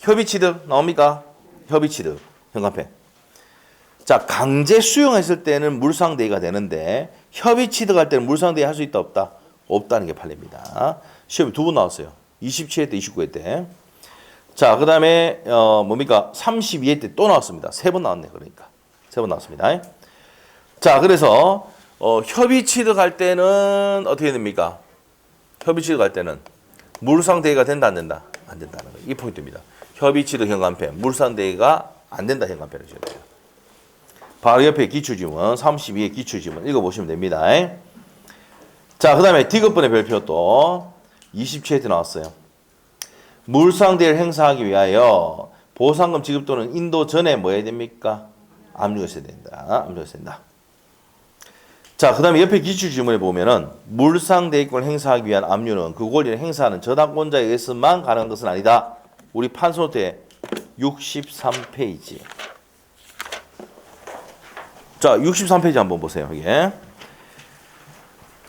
S1: 협의취득 나옵니까? 협의취득, 현관패. 자, 강제 수용했을 때는 물상대위가 되는데 협의취득할 때는 물상대위 할 수 있다 없다? 없다는 게 판례입니다. 시험이 두 번 나왔어요. 27회 때, 29회 때. 자, 그 다음에 뭡니까? 32회 때 또 나왔습니다. 세 번 나왔네, 그러니까. 세 번 나왔습니다. 자, 그래서 협의 취득할 때는 어떻게 됩니까? 협의 취득할 때는 물상대위가 된다, 안 된다? 안 된다는 거예요. 이 포인트입니다. 협의 취득 현관패, 물상대위가 안 된다 현관패를 줘야 돼요. 바로 옆에 기출지문, 32의 기출지문 읽어보시면 됩니다. 자, 그 다음에 디귿번의 별표 또 27회 때 나왔어요. 물상대위를 행사하기 위하여 보상금 지급 또는 인도 전에 뭐 해야 됩니까? 압류가 있어야 된다. 압류가 있어야 된다. 자, 그 다음에 옆에 기출지문에 보면은 물상대위권을 행사하기 위한 압류는 그 권리를 행사하는 저당권자에 의해서만 가능한 것은 아니다. 우리 판소노트에 63페이지. 자, 63페이지 한번 보세요. 이게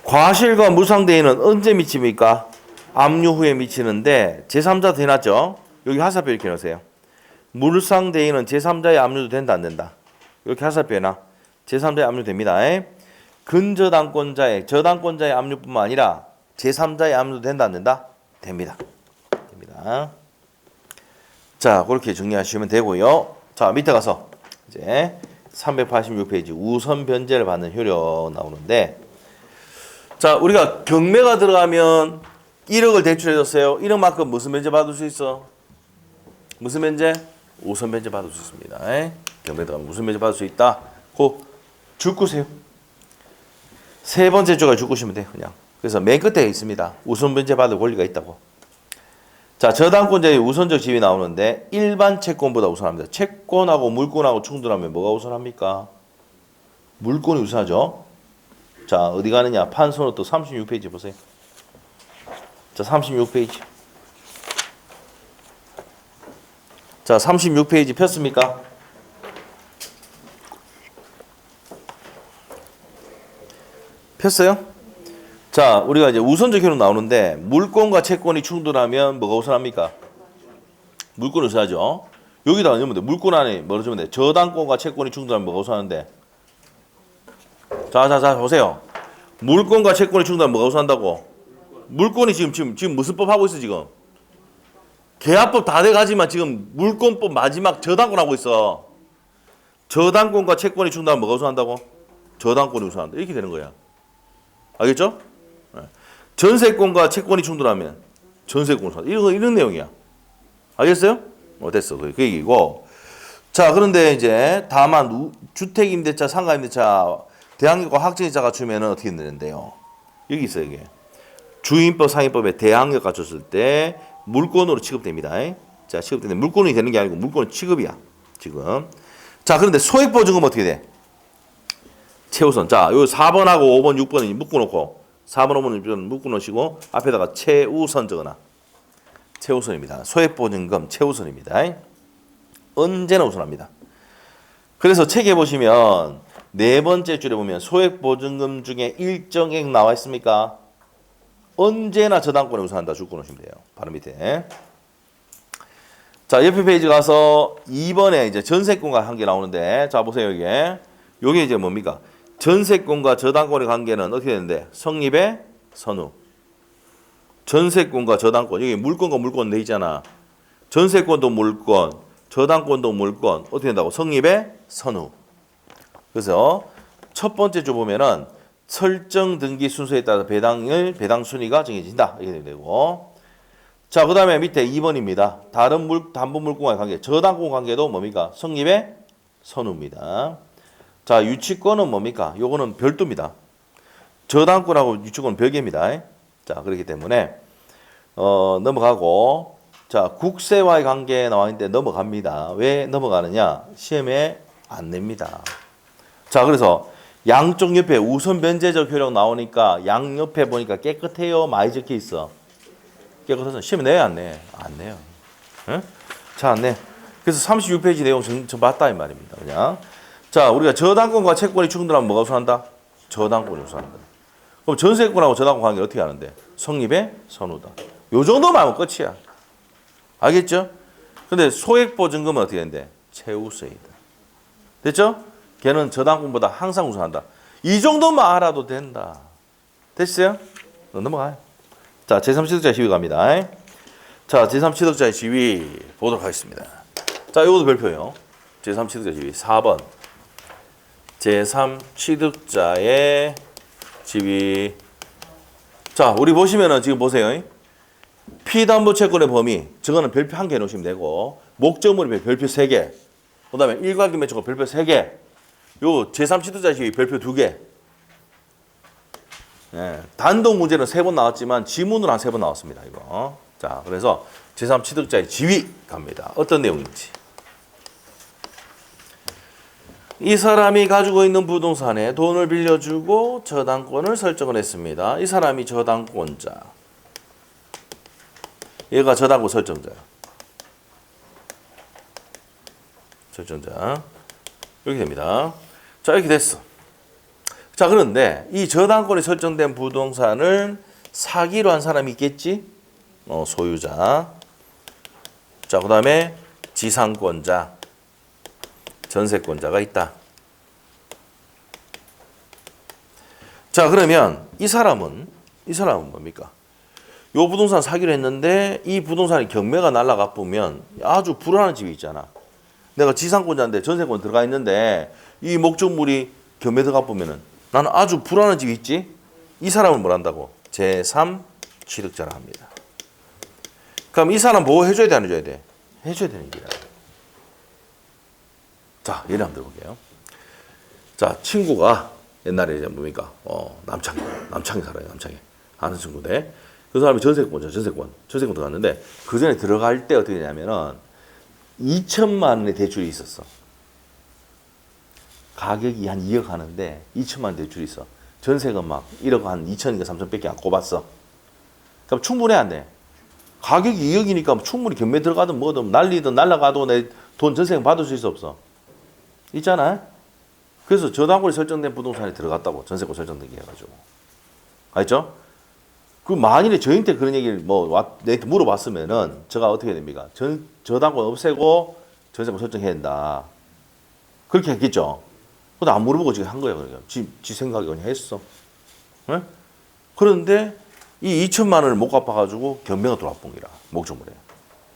S1: 과실과 물상대위는 언제 미칩니까? 압류 후에 미치는데 제3자 대놨죠? 여기 하사표 이렇게 넣으세요. 물상대위는 제3자의 압류도 된다 안 된다? 이렇게 하사표 해놔. 제3자의 압류 됩니다. 근저당권자의 저당권자의 압류뿐만 아니라 제3자의 압류도 된다 안 된다? 됩니다. 됩니다. 자, 그렇게 정리하시면 되고요. 자, 밑에 가서 이제 386페이지 우선 변제를 받는 효력 나오는데, 자, 우리가 경매가 들어가면 1억을 대출해줬어요. 1억만큼 무슨 변제 받을 수 있어? 무슨 변제? 우선 변제 받을 수 있습니다. 경매 들어가면 무슨 변제 받을 수 있다? 줄 거세요. 세 번째 조가 줄 것이면 돼, 그냥. 그래서 맨 끝에 있습니다. 우선 변제 받을 권리가 있다고. 자, 저당권자의 우선적 지위 나오는데 일반 채권보다 우선합니다. 채권하고 물권하고 충돌하면 뭐가 우선합니까? 물권이 우선하죠. 자, 어디 가느냐? 판소노트 36페이지 보세요. 자, 36페이지. 자, 36페이지 폈습니까? 폈어요? 자, 우리가 이제 우선적 효력 나오는데 물권과 채권이 충돌하면 뭐가 우선합니까? 물권이 우선하죠. 여기다 넣으면 돼. 물권 안에 뭐로 주면 돼? 저당권과 채권이 충돌하면 뭐가 우선하는데? 자, 보세요. 물권과 채권이 충돌하면 뭐가 우선한다고? 물권이 지금 무슨 법 하고 있어, 지금? 계약법 다 돼가지만 지금 물권법 마지막 저당권 하고 있어. 저당권과 채권이 충돌하면 뭐가 우선한다고? 저당권이 우선한다. 이렇게 되는 거야. 알겠죠? 전세권과 채권이 충돌하면 전세권 우선. 이런 내용이야. 알겠어요? 됐어. 그 얘기고. 자, 그런데 이제 다만 주택임대차, 상가임대차, 대항력과 확정일자 갖추면은 어떻게 되는데요? 여기 있어요, 이게. 주임법, 상임법에 대항력 갖췄을 때 물권으로 취급됩니다. 자, 취급되는데 물권이 되는 게 아니고 물권은 취급이야, 지금. 자, 그런데 소액보증금 어떻게 돼? 최우선. 자, 요 4번하고 5번, 6번은 묶어놓고 4번, 5번 묶어놓으시고 앞에다가 최우선 적어놔. 최우선입니다. 소액보증금 최우선입니다. 언제나 우선합니다. 그래서 책에 보시면 네 번째 줄에 보면 소액보증금 중에 일정액 나와 있습니까? 언제나 저당권에 우선한다. 주권 오시면 돼요. 바로 밑에. 자, 옆에 페이지 가서 2번에 이제 전세권과 관계 나오는데, 자, 보세요, 이게. 요게 이제 뭡니까? 전세권과 저당권의 관계는 어떻게 되는데? 성립의 선후. 전세권과 저당권. 여기 물권과 물권 돼 있잖아. 전세권도 물권, 저당권도 물권. 어떻게 된다고? 성립의 선후. 그래서 첫 번째 줄 보면은 설정 등기 순서에 따라 배당 순위가 정해진다. 이렇게 되고. 자, 그 다음에 밑에 2번입니다. 다른 담보 물권과의 관계, 저당권 관계도 뭡니까? 성립의 선후입니다. 자, 유치권은 뭡니까? 요거는 별도입니다. 저당권하고 유치권은 별개입니다. 자, 그렇기 때문에 넘어가고, 자, 국세와의 관계에 나와 있는데 넘어갑니다. 왜 넘어가느냐? 시험에 안 냅니다. 자, 그래서 양쪽 옆에 우선 변제적 효력 나오니까 양 옆에 보니까 깨끗해요? 많이 적혀 있어? 깨끗해서 시험에 내요? 안 내? 안 내요. 응? 잘 안 내. 그래서 36페이지 내용 전 봤다 이 말입니다. 그냥. 자, 우리가 저당권과 채권이 충돌하면 뭐가 우선한다? 저당권이 우선한다. 그럼 전세권하고 저당권 관계를 어떻게 하는데? 성립의 선후다. 요 정도만 하면 끝이야. 알겠죠? 근데 소액보증금은 어떻게 되는데? 최우선이다. 됐죠? 걔는 저당권보다 항상 우선한다. 이 정도만 알아도 된다. 됐어요? 넘어가요. 자, 제3취득자 시위 갑니다. 자, 제3취득자의 시위 보도록 하겠습니다. 자, 이것도 별표요. 제3취득자 시위 4번. 제3취득자의 시위. 자, 우리 보시면은 지금 보세요. 피담보채권의 범위. 저거는 별표 1개 놓으시면 되고, 목적물이 별표 3개. 그 다음에 일괄기 매칭권 별표 3개. 요 제3취득자 시위 별표 2개. 예, 단독 문제는 3번 나왔지만 지문으로 한 3번 나왔습니다. 이거. 자, 그래서 제3취득자의 지위 갑니다. 어떤 내용인지. 이 사람이 가지고 있는 부동산에 돈을 빌려주고 저당권을 설정을 했습니다. 이 사람이 저당권자. 얘가 저당권 설정자야. 설정자. 이렇게 됩니다. 자, 이렇게 됐어. 자, 그런데 이 저당권이 설정된 부동산을 사기로 한 사람이 있겠지? 소유자. 자, 그 다음에 지상권자, 전세권자가 있다. 자, 그러면 이 사람은 뭡니까? 요 부동산 사기로 했는데 이 부동산이 경매가 날아가 보면 아주 불안한 집이 있잖아. 내가 지상권자인데 전세권 들어가 있는데 이 목적물이 경매 들어가 보면은 나는 아주 불안한 집이 있지? 이 사람을 뭘 한다고? 제3 취득자라 합니다. 그럼 이 사람 보호 해줘야 돼, 안 해줘야 돼? 해줘야 되는 길이야. 자, 예를 한번 들어볼게요. 자, 친구가 옛날에 이제 뭡니까? 남창에 살아요, 남창에. 아는 친구인데. 그 사람이 전세권 들어갔는데, 그 전에 들어갈 때 어떻게 되냐면은, 2천만 원의 대출이 있었어. 가격이 한 2억 하는데 2천만 원 대출이 있어. 전세가 막 1억 한 2천인가 3천밖에 안 꼽았어. 그럼 충분해 안 돼? 가격이 2억이니까 충분히 경매 들어가든 뭐든 날리든 날라가도 내 돈 전세금 받을 수 있어 없어? 있잖아. 그래서 저당권이 설정된 부동산에 들어갔다고. 전세권 설정된 게 해가지고. 알죠? 그 만일에 저한테 그런 얘기를 내한테 물어봤으면은 제가 어떻게 됩니까? 저당권 없애고 전세권 설정해야 된다. 그렇게 했겠죠. 근데 안 물어보고 지금 한 거야. 그러니까 지 생각이 그냥 했어. 네? 그런데 이 2천만 원을 못 갚아가지고 경매가 들어와 본 거라. 목적물에.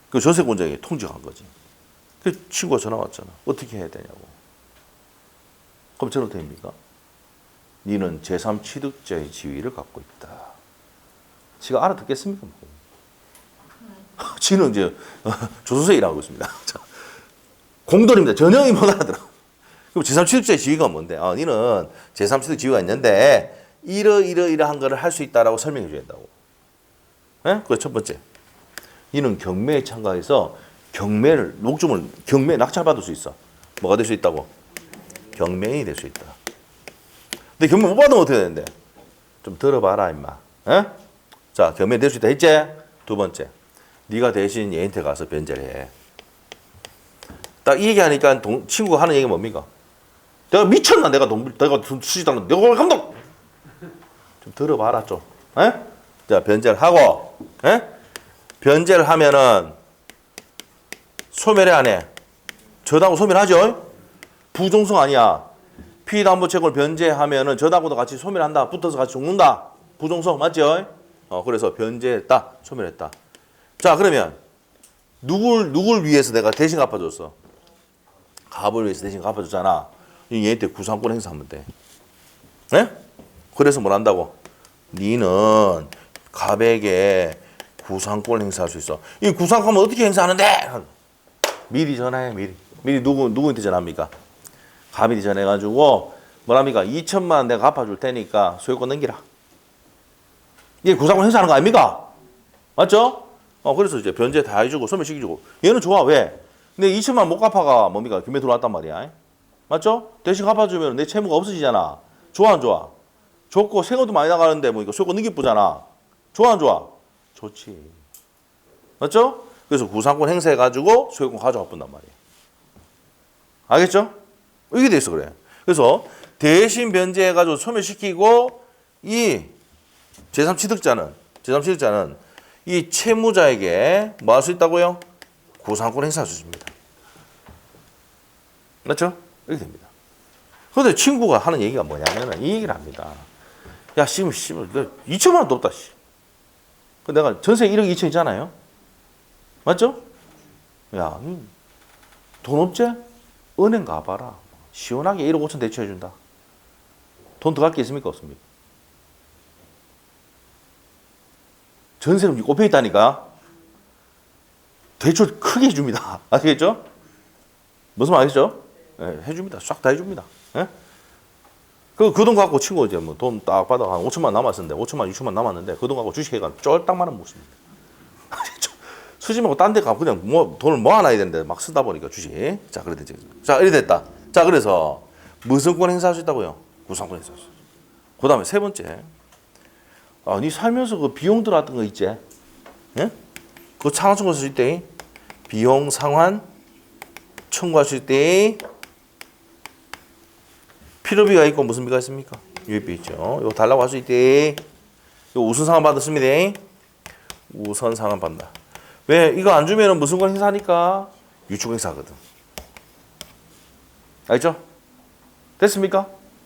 S1: 그 전세권자에게 통지가 한 거지. 그 친구가 전화 왔잖아. 어떻게 해야 되냐고. 그럼 저는 어떻게 됩니까? 니는 제3 취득자의 지위를 갖고 있다. 지가 알아듣겠습니까? 지는 이제 조선소에 일하고 있습니다. 공돌입니다. 전혀 못 알아들어. 그럼 제3 취득자의 지위가 뭔데? 니는 제3 취득 지위가 있는데 이러한 거를 할 수 있다라고 설명해 줘야 된다고. 예? 그게 첫 번째. 니는 경매에 참가해서 경매 낙찰받을 수 있어. 뭐가 될 수 있다고? 경매인이 될 수 있다. 근데 경매 못 받으면 어떻게 되는데? 좀 들어봐라 임마. 예? 자, 경매 될 수 있다 했지? 두 번째. 네가 대신 얘한테 가서 변제를 해. 딱 이 얘기하니까 친구가 하는 얘기가 뭡니까? 내가 미쳤나? 내가 돈 쓰지도 않는데 내가 감독! 좀 들어봐라 좀. 에? 자, 변제를 하고, 에? 변제를 하면은 소멸해 안 해? 저당고 소멸하죠? 부종성 아니야. 피담보채권을 변제하면은 저당고도 같이 소멸한다. 붙어서 같이 죽는다. 부종성 맞죠? 그래서 변제했다. 소멸했다. 자, 그러면 누굴 위해서 내가 대신 갚아줬어? 갑을 위해서 대신 갚아줬잖아. 얘한테 구상권 행사하면 돼. 네? 그래서 뭘 한다고? 니는 갑에게 구상권을 행사할 수 있어. 이 구상권은 어떻게 행사하는데? 미리 전화해, 미리 누구한테 전화합니까? 갑이 전화해가지고 뭐랍니까? 2천만 원 내가 갚아줄 테니까 소유권 넘기라. 이게 구상권 행사하는 거 아닙니까? 맞죠? 그래서 이제 변제 다 해주고 소멸시켜주고. 얘는 좋아. 왜? 근데 2천만 못 갚아가 뭡니까? 김에 들어왔단 말이야. 맞죠? 대신 갚아주면 내 채무가 없어지잖아. 좋아 안 좋아? 좋고 세금도 많이 나가는데 뭐 이거 소유권 넘기쁘잖아. 좋아 안 좋아? 좋지. 맞죠? 그래서 구상권 행사해가지고 소유권 가져와 본단 말이야. 알겠죠? 이게 돼 있어 그래. 그래서 대신 변제해가지고 소멸시키고 이 제3취득자는 이 채무자에게 뭐 할 수 있다고요? 구상권 행사할 수 있습니다. 맞죠? 이렇게 됩니다. 그런데 친구가 하는 얘기가 뭐냐면 이 얘기를 합니다. 야, 지금 2천만 원도 없다. 내가 전세 1억 2천 있잖아요. 맞죠? 야, 돈 없지? 은행 가봐라. 시원하게 1억 5천 대출해준다. 돈 더 갈 게 있습니까? 없습니까? 전세금 꼽혀 있다니까. 대출 크게 해줍니다. 아시겠죠? 무슨 말 알겠죠? 네, 해줍니다. 싹 다 해줍니다. 네? 그 돈 갖고 친구 이제 뭐 돈 딱 받아 한 5천만 남았었는데 5천만 6천만 남았는데 그 돈 갖고 주식해가 쫄딱만한 모습입니다. 쓰지 말고 딴 데 가고 그냥 돈을 모아놔야 되는데 막 쓰다 보니까 주식. 자, 그래 됐지. 자, 이래 됐다. 자, 그래서 무슨 권 행사할 수 있다고요? 구상권 행사할 수 있어요. 그 다음에 세 번째. 네 살면서 그 비용 들어왔던 거 있지? 예? 그거 상환 청구할 수 있대. 비용 상환 청구할 수 있대. 필요비가 있고 무슨 비가 있습니까? 유예비 있죠. 이거 달라고 할 수 있대. 이거 우선 상환 받았습니다. 우선 상환 받는다. 왜? 이거 안 주면은 무슨 권 행사하니까? 유축 행사거든. 알죠? 됐습니까?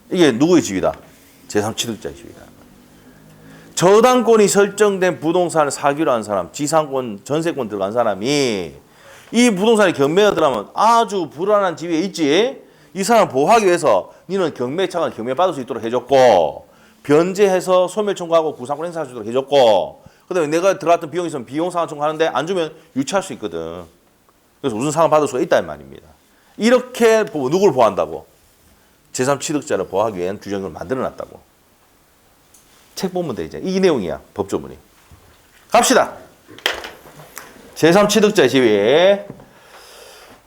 S1: 이게 누구의 지위다? 제3취득자의 지위다. 저당권이 설정된 부동산을 사기로 한 사람, 지상권, 전세권 들어간 사람이 이 부동산에 경매가 들어가면 아주 불안한 지위에 있지. 이 사람 보호하기 위해서 니는 경매차가 경매 받을 수 있도록 해줬고 변제해서 소멸 청구하고 구상권 행사할 수 있도록 해줬고 그다음에 내가 들어갔던 비용이 있으면 비용 상환 청구하는데 안 주면 유치할 수 있거든. 그래서 우선 상환 받을 수가 있다는 말입니다. 이렇게 누구를 보호한다고? 제3취득자를 보호하기 위한 규정을 만들어놨다고. 책 보면 돼 이제. 이 내용이야. 법조문이. 갑시다. 제3취득자 지위.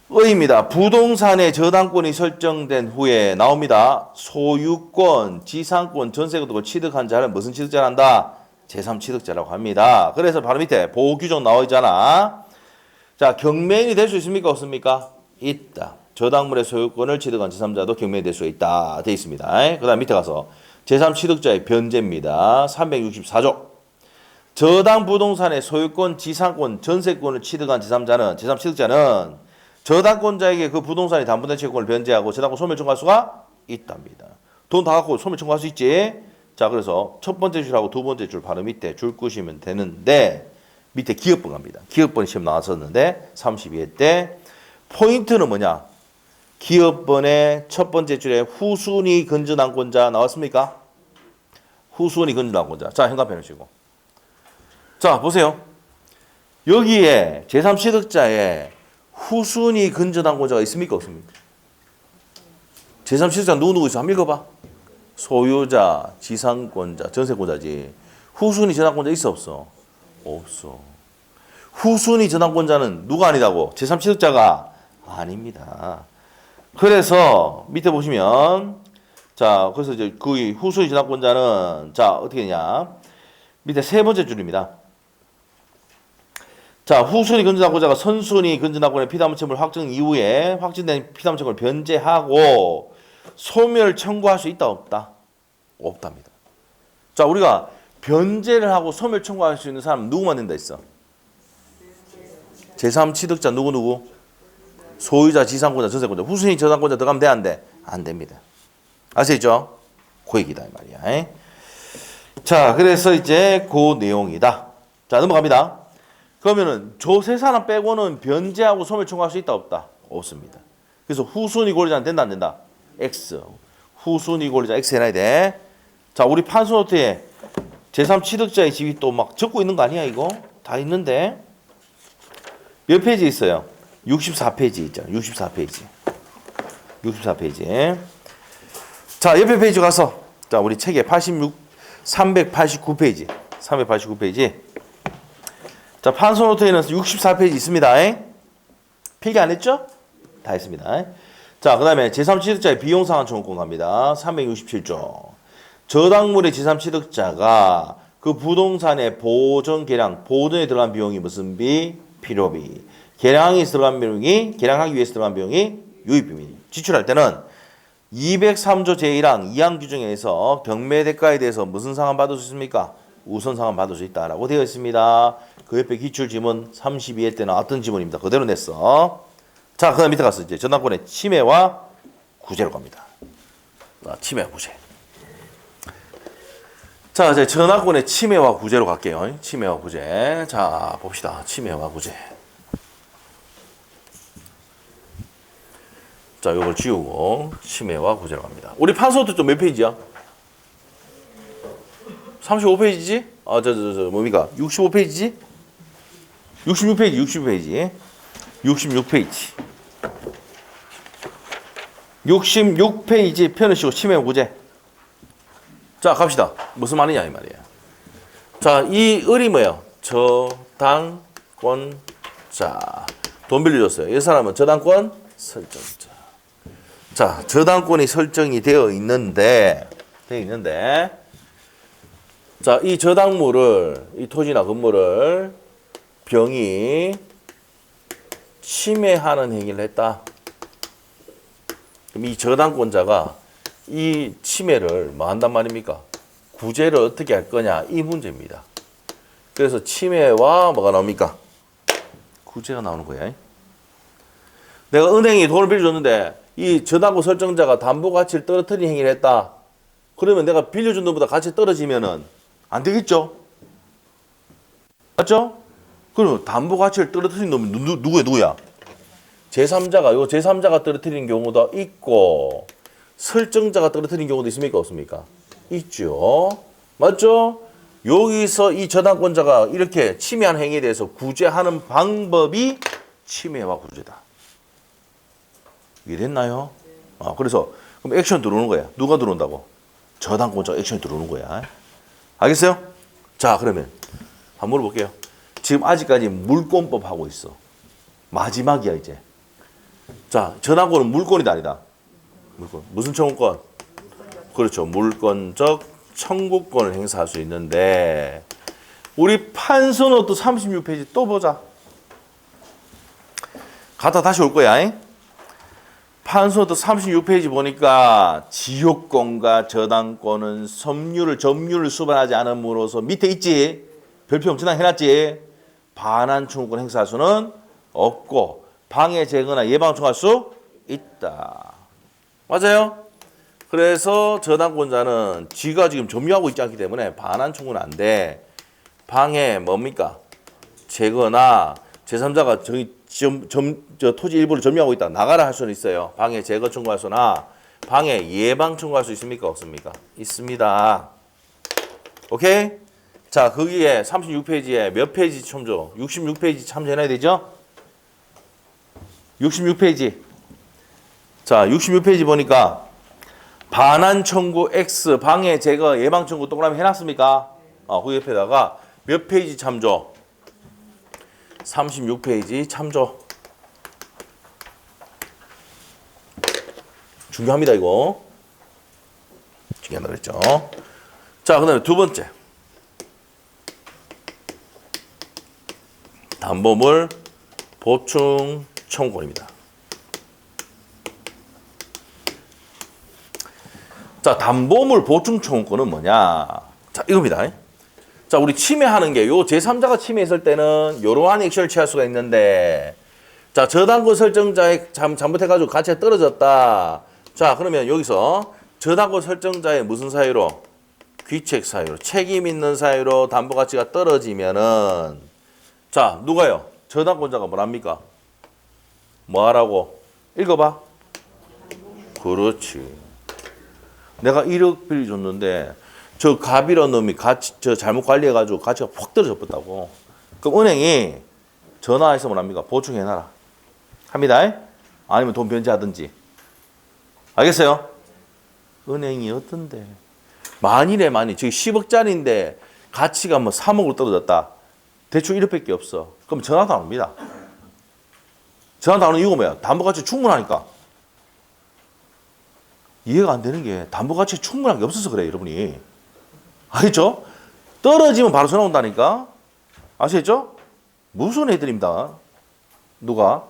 S1: 의입니다. 부동산의 저당권이 설정된 후에 나옵니다. 소유권, 지상권, 전세 등을 취득한 자를 무슨 취득자를 한다? 제3취득자라고 합니다. 그래서 바로 밑에 보호규정 나와 있잖아. 자, 경매인이 될 수 있습니까? 없습니까? 있다. 저당물의 소유권을 취득한 제3자도 경매인이 될 수 있다. 되어 있습니다. 그 다음 밑에 가서 제3취득자의 변제입니다. 364조. 저당 부동산의 소유권, 지상권, 전세권을 취득한 제3자는, 제3취득자는 저당권자에게 그 부동산이 담보된 채권을 변제하고 저당권 소멸 청구할 수가 있답니다. 돈 다 갖고 소멸 청구할 수 있지? 자, 그래서 첫 번째 줄하고 두 번째 줄 바로 밑에 줄 끄시면 되는데 밑에 기업번 갑니다. 기업번이 시험 나왔었는데 32회 때 포인트는 뭐냐? 기업번의 첫 번째 줄에 후순위 건전항권자 나왔습니까? 후순위 건전항권자. 자, 현관펜 해주시고. 자, 보세요. 여기에 제3취득자에 후순위 건전항권자가 있습니까? 없습니까? 제3취득자 누구 있어? 한번 읽어봐. 소유자, 지상권자, 전세권자지. 후순위 전환권자 있어 없어? 없어. 후순위 전환권자는 누가 아니다고? 제3취득자가 아닙니다. 그래서 밑에 보시면 자, 그래서 이제 그 후순위 전환권자는 자, 어떻게 되냐? 밑에 세 번째 줄입니다. 자, 후순위 건전하고자가 선순위 건전하고의 피담점을 확정 이후에 확정된 피담점을 변제하고 소멸 청구할 수 있다 없다? 없답니다. 자, 우리가 변제를 하고 소멸 청구할 수 있는 사람 누구만 된다 했어? 제3취득자 누구? 소유자, 지상권자, 전세권자. 후순위 저당권자 들어가면 돼, 안 돼? 안 됩니다. 아시죠? 그 얘기다 이 말이야. 자, 그래서 이제 그 내용이다. 자, 넘어갑니다. 그러면은 저 세 사람 빼고는 변제하고 소멸 청구할 수 있다 없다? 없습니다. 그래서 후순위 권리자는 된다 안 된다? X. 후순위 권리자 X 해놔야 돼. 자, 우리 판소노트에 제3취득자의 집이 또 막 적고 있는 거 아니야 이거? 다 있는데 몇 페이지 있어요? 64페이지 있죠. 64페이지. 64페이지. 자, 옆에 페이지 가서 자, 우리 책에 389페이지. 389페이지. 자, 판소노트에는 64페이지 있습니다. 필기 안 했죠? 다 했습니다. 자, 그 다음에 제3취득자의 비용상환 청구권 갑니다. 367조. 저당물의 제3취득자가 그 부동산의 보존, 개량, 보존에 들어간 비용이 무슨 비? 필요비. 개량이 들어간 비용이, 개량하기 위해서 들어간 비용이 유입비입니다. 지출할 때는 203조 제1항 2항 규정에서 경매 대가에 대해서 무슨 상환 받을 수 있습니까? 우선 상환 받을 수 있다라고 되어 있습니다. 그 옆에 기출 지문 32회 때 나왔던 지문입니다. 그대로 냈어. 자, 그 다음 밑에 가서 이제 저당권의 침해와 구제로 갑니다. 침해와 구제. 자, 이제 저당권의 침해와 구제로 갈게요. 침해와 구제. 자, 봅시다. 침해와 구제. 자, 이걸 지우고 침해와 구제로 갑니다. 우리 판소도 좀 몇 페이지야? 35페이지지? 아, 뭡니까? 65페이지지? 66페이지. 66페이지. 66페이지 펴놓으시고 침해와 구제. 자, 갑시다. 무슨 말이냐 이 말이에요. 자, 이 을이 뭐예요? 저당권자. 돈 빌려줬어요. 이 사람은 저당권 설정자. 자, 저당권이 설정이 되어 있는데 자, 이 저당물을, 이 토지나 건물을 병이 침해하는 행위를 했다. 그럼 이 저당권자가 이 침해를 뭐 한단 말입니까? 구제를 어떻게 할 거냐 이 문제입니다. 그래서 침해와 뭐가 나옵니까? 구제가 나오는 거야. 내가 은행이 돈을 빌려줬는데 이 저당권 설정자가 담보 가치를 떨어뜨린 행위를 했다. 그러면 내가 빌려준 돈보다 가치 떨어지면은 안 되겠죠? 맞죠? 그럼 담보 가치를 떨어뜨린 놈은 누구야? 제3자가 떨어뜨리는 경우도 있고 설정자가 떨어뜨린 경우도 있습니까? 없습니까? 있죠. 맞죠? 여기서 이 저당권자가 이렇게 침해한 행위에 대해서 구제하는 방법이 침해와 구제다. 이해됐나요? 그래서 그럼 액션 들어오는 거야. 누가 들어온다고? 저당권자가 액션이 들어오는 거야. 알겠어요? 자, 그러면 한번 물어볼게요. 지금 아직까지 물권법 하고 있어. 마지막이야 이제. 자, 저당권은 물권이다 아니다? 물권. 무슨 청구권? 그렇죠. 물권적 청구권을 행사할 수 있는데 우리 판소노트 36페이지 또 보자. 갔다 다시 올 거야. 판소노트 36페이지 보니까 지역권과 저당권은 점유를 수반하지 않음으로써 밑에 있지. 별표형 저당해놨지. 반환 청구권 행사할 수는 없고 방해 제거나 예방 청구할 수 있다. 맞아요? 그래서 저당권자는 지가 지금 점유하고 있지 않기 때문에 반환 청구는 안 돼. 방해 뭡니까? 제거나 제3자가 저 토지 일부를 점유하고 있다. 나가라 할 수는 있어요. 방해 제거 청구할 수나 방해 예방 청구할 수 있습니까? 없습니까? 있습니다. 오케이? 자, 거기에 36페이지에 몇 페이지 참조? 66페이지 참조해놔야 되죠? 66페이지. 자, 66페이지 보니까 반환 청구 X, 방해 제거 예방 청구 동그라미 해놨습니까? 그 옆에다가 몇 페이지 참조? 36페이지 참조. 중요합니다, 이거. 중요하다 그랬죠. 자, 그 다음에 두 번째. 담보물 보충 청구권입니다. 자, 담보물 보충 청구권은 뭐냐? 자, 이겁니다. 자, 우리 침해하는 게 요 제3자가 침해했을 때는 이러한 액션을 취할 수가 있는데, 자, 저당권 설정자의 잘못해가지고 가치가 떨어졌다. 자, 그러면 여기서 저당권 설정자의 무슨 사유로? 귀책 사유로, 책임 있는 사유로 담보 가치가 떨어지면은, 자, 누가요? 저당권자가 뭐랍니까? 뭐 하라고? 읽어봐. 그렇지. 내가 1억 빌려줬는데 저 갑이라는 놈이 저 잘못 관리해가지고 가치가 확 떨어져 버렸다고. 그럼 은행이 전화해서 뭐랍니까? 보충해놔라. 합니다. 아니면 돈 변제하든지. 알겠어요? 은행이 어떤데? 만일에 저기 10억짜리인데 가치가 뭐 3억으로 떨어졌다. 대충 1억밖에 없어. 그럼 전화도 안 옵니다. 전화도 안 오는 이유가 뭐야? 담보 가치 충분하니까. 이해가 안 되는 게 담보 가치 충분한 게 없어서 그래, 여러분이. 알겠죠? 떨어지면 바로 전화 온다니까. 아시겠죠? 무슨 애들입니다. 누가?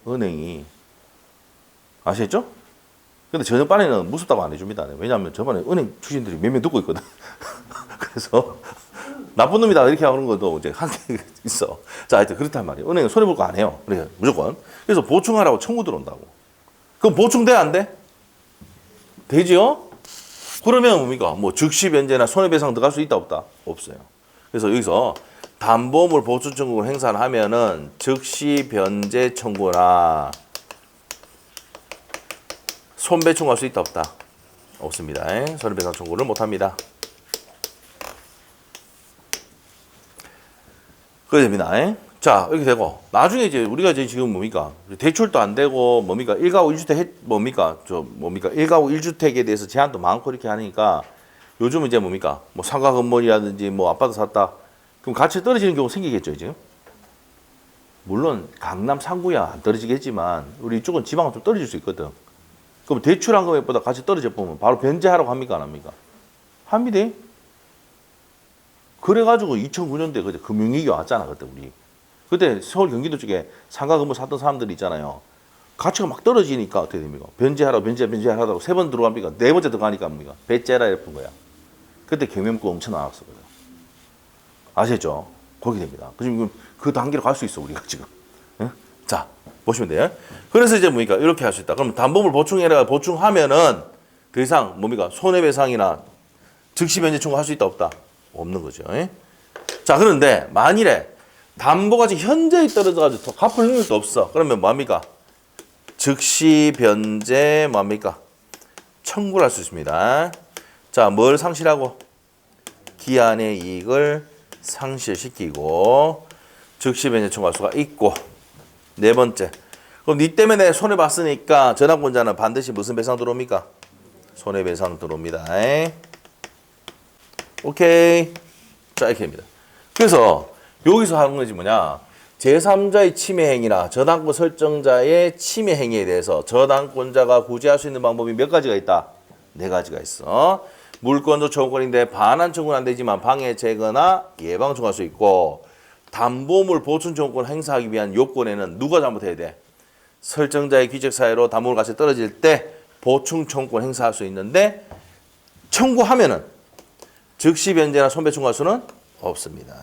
S1: 은행이. 아시겠죠? 근데 저녁반에는 무섭다고 안 해줍니다. 왜냐하면 저번에 은행 출신들이 몇 명 듣고 있거든. 그래서 나쁜 놈이다 이렇게 하는 것도 이제 한계 있어. 자, 하여튼 그렇단 말이에요. 은행은 손해볼 거 안 해요. 그래서 무조건. 그래서 보충하라고 청구 들어온다고. 그럼 보충돼 안 돼? 되지요? 그러면 뭡니까? 뭐 즉시 변제나 손해배상 들어갈 수 있다 없다? 없어요. 그래서 여기서 담보물 보충 청구를 행사를 하면은 즉시 변제 청구나 손배 청구할 수 있다 없다? 없습니다. 손해배상 청구를 못 합니다. 그래 됩니다. 자, 이렇게 되고 나중에 이제 우리가 이제 지금 뭡니까? 대출도 안 되고 뭡니까? 1가구 1주택 뭡니까? 뭡니까? 1가구 1주택에 대해서 제한도 많고 이렇게 하니까 요즘은 이제 뭡니까? 뭐 상가 건물이라든지 뭐 아파트 샀다. 그럼 가치 떨어지는 경우 생기겠죠, 지금? 물론 강남 상구야 안 떨어지겠지만 우리 이쪽은 지방은 좀 떨어질 수 있거든. 그럼 대출한 금액보다 가치 떨어져 보면 바로 변제하라고 합니까, 안 합니까? 합니다. 그래가지고 2009년도에 그때 금융위기 왔잖아, 그때 우리. 그때 서울 경기도 쪽에 상가 건물 샀던 사람들이 있잖아요. 가치가 막 떨어지니까 어떻게 됩니까? 변제하라고 변제하라고 3번 들어갑니까? 4번째 들어가니까 뭡니까? 배째라 예쁜 거야. 그때 경매물가 엄청 나왔었거든. 아시죠? 거기 됩니다. 지금 그 단계로 갈 수 있어, 우리가 지금. 예? 자, 보시면 돼요. 그래서 이제 뭡니까? 이렇게 할 수 있다. 그럼 담보물 보충해라 보충하면은 더 이상 뭡니까? 손해배상이나 즉시 변제 청구할 수 있다 없다? 없는 거죠. 예? 자, 그런데 만일에 담보가치 현저히 떨어져가지고 더 갚을 능력도 없어. 그러면 뭐합니까? 즉시 변제 뭐합니까? 청구를 할 수 있습니다. 자, 뭘 상실하고? 기한의 이익을 상실시키고 즉시 변제 청구할 수가 있고. 네 번째. 그럼 니 때문에 손해봤으니까 전환권자는 반드시 무슨 배상 들어옵니까? 손해배상 들어옵니다. 오케이. 자, 이렇게 됩니다. 그래서 여기서 하는 것이 뭐냐? 제3자의 침해 행위나 저당권 설정자의 침해 행위에 대해서 저당권자가 구제할 수 있는 방법이 몇 가지가 있다? 4가지가 있어. 물권적 청구권인데 반환 청구는 안 되지만 방해, 제거나 예방 청구할 수 있고, 담보물 보충 청구권 행사하기 위한 요건에는 누가 잘못해야 돼? 설정자의 귀책 사유로 담보물 가치 떨어질 때 보충 청구권 행사할 수 있는데, 청구하면은 즉시 변제나 손배 청구할 수는 없습니다.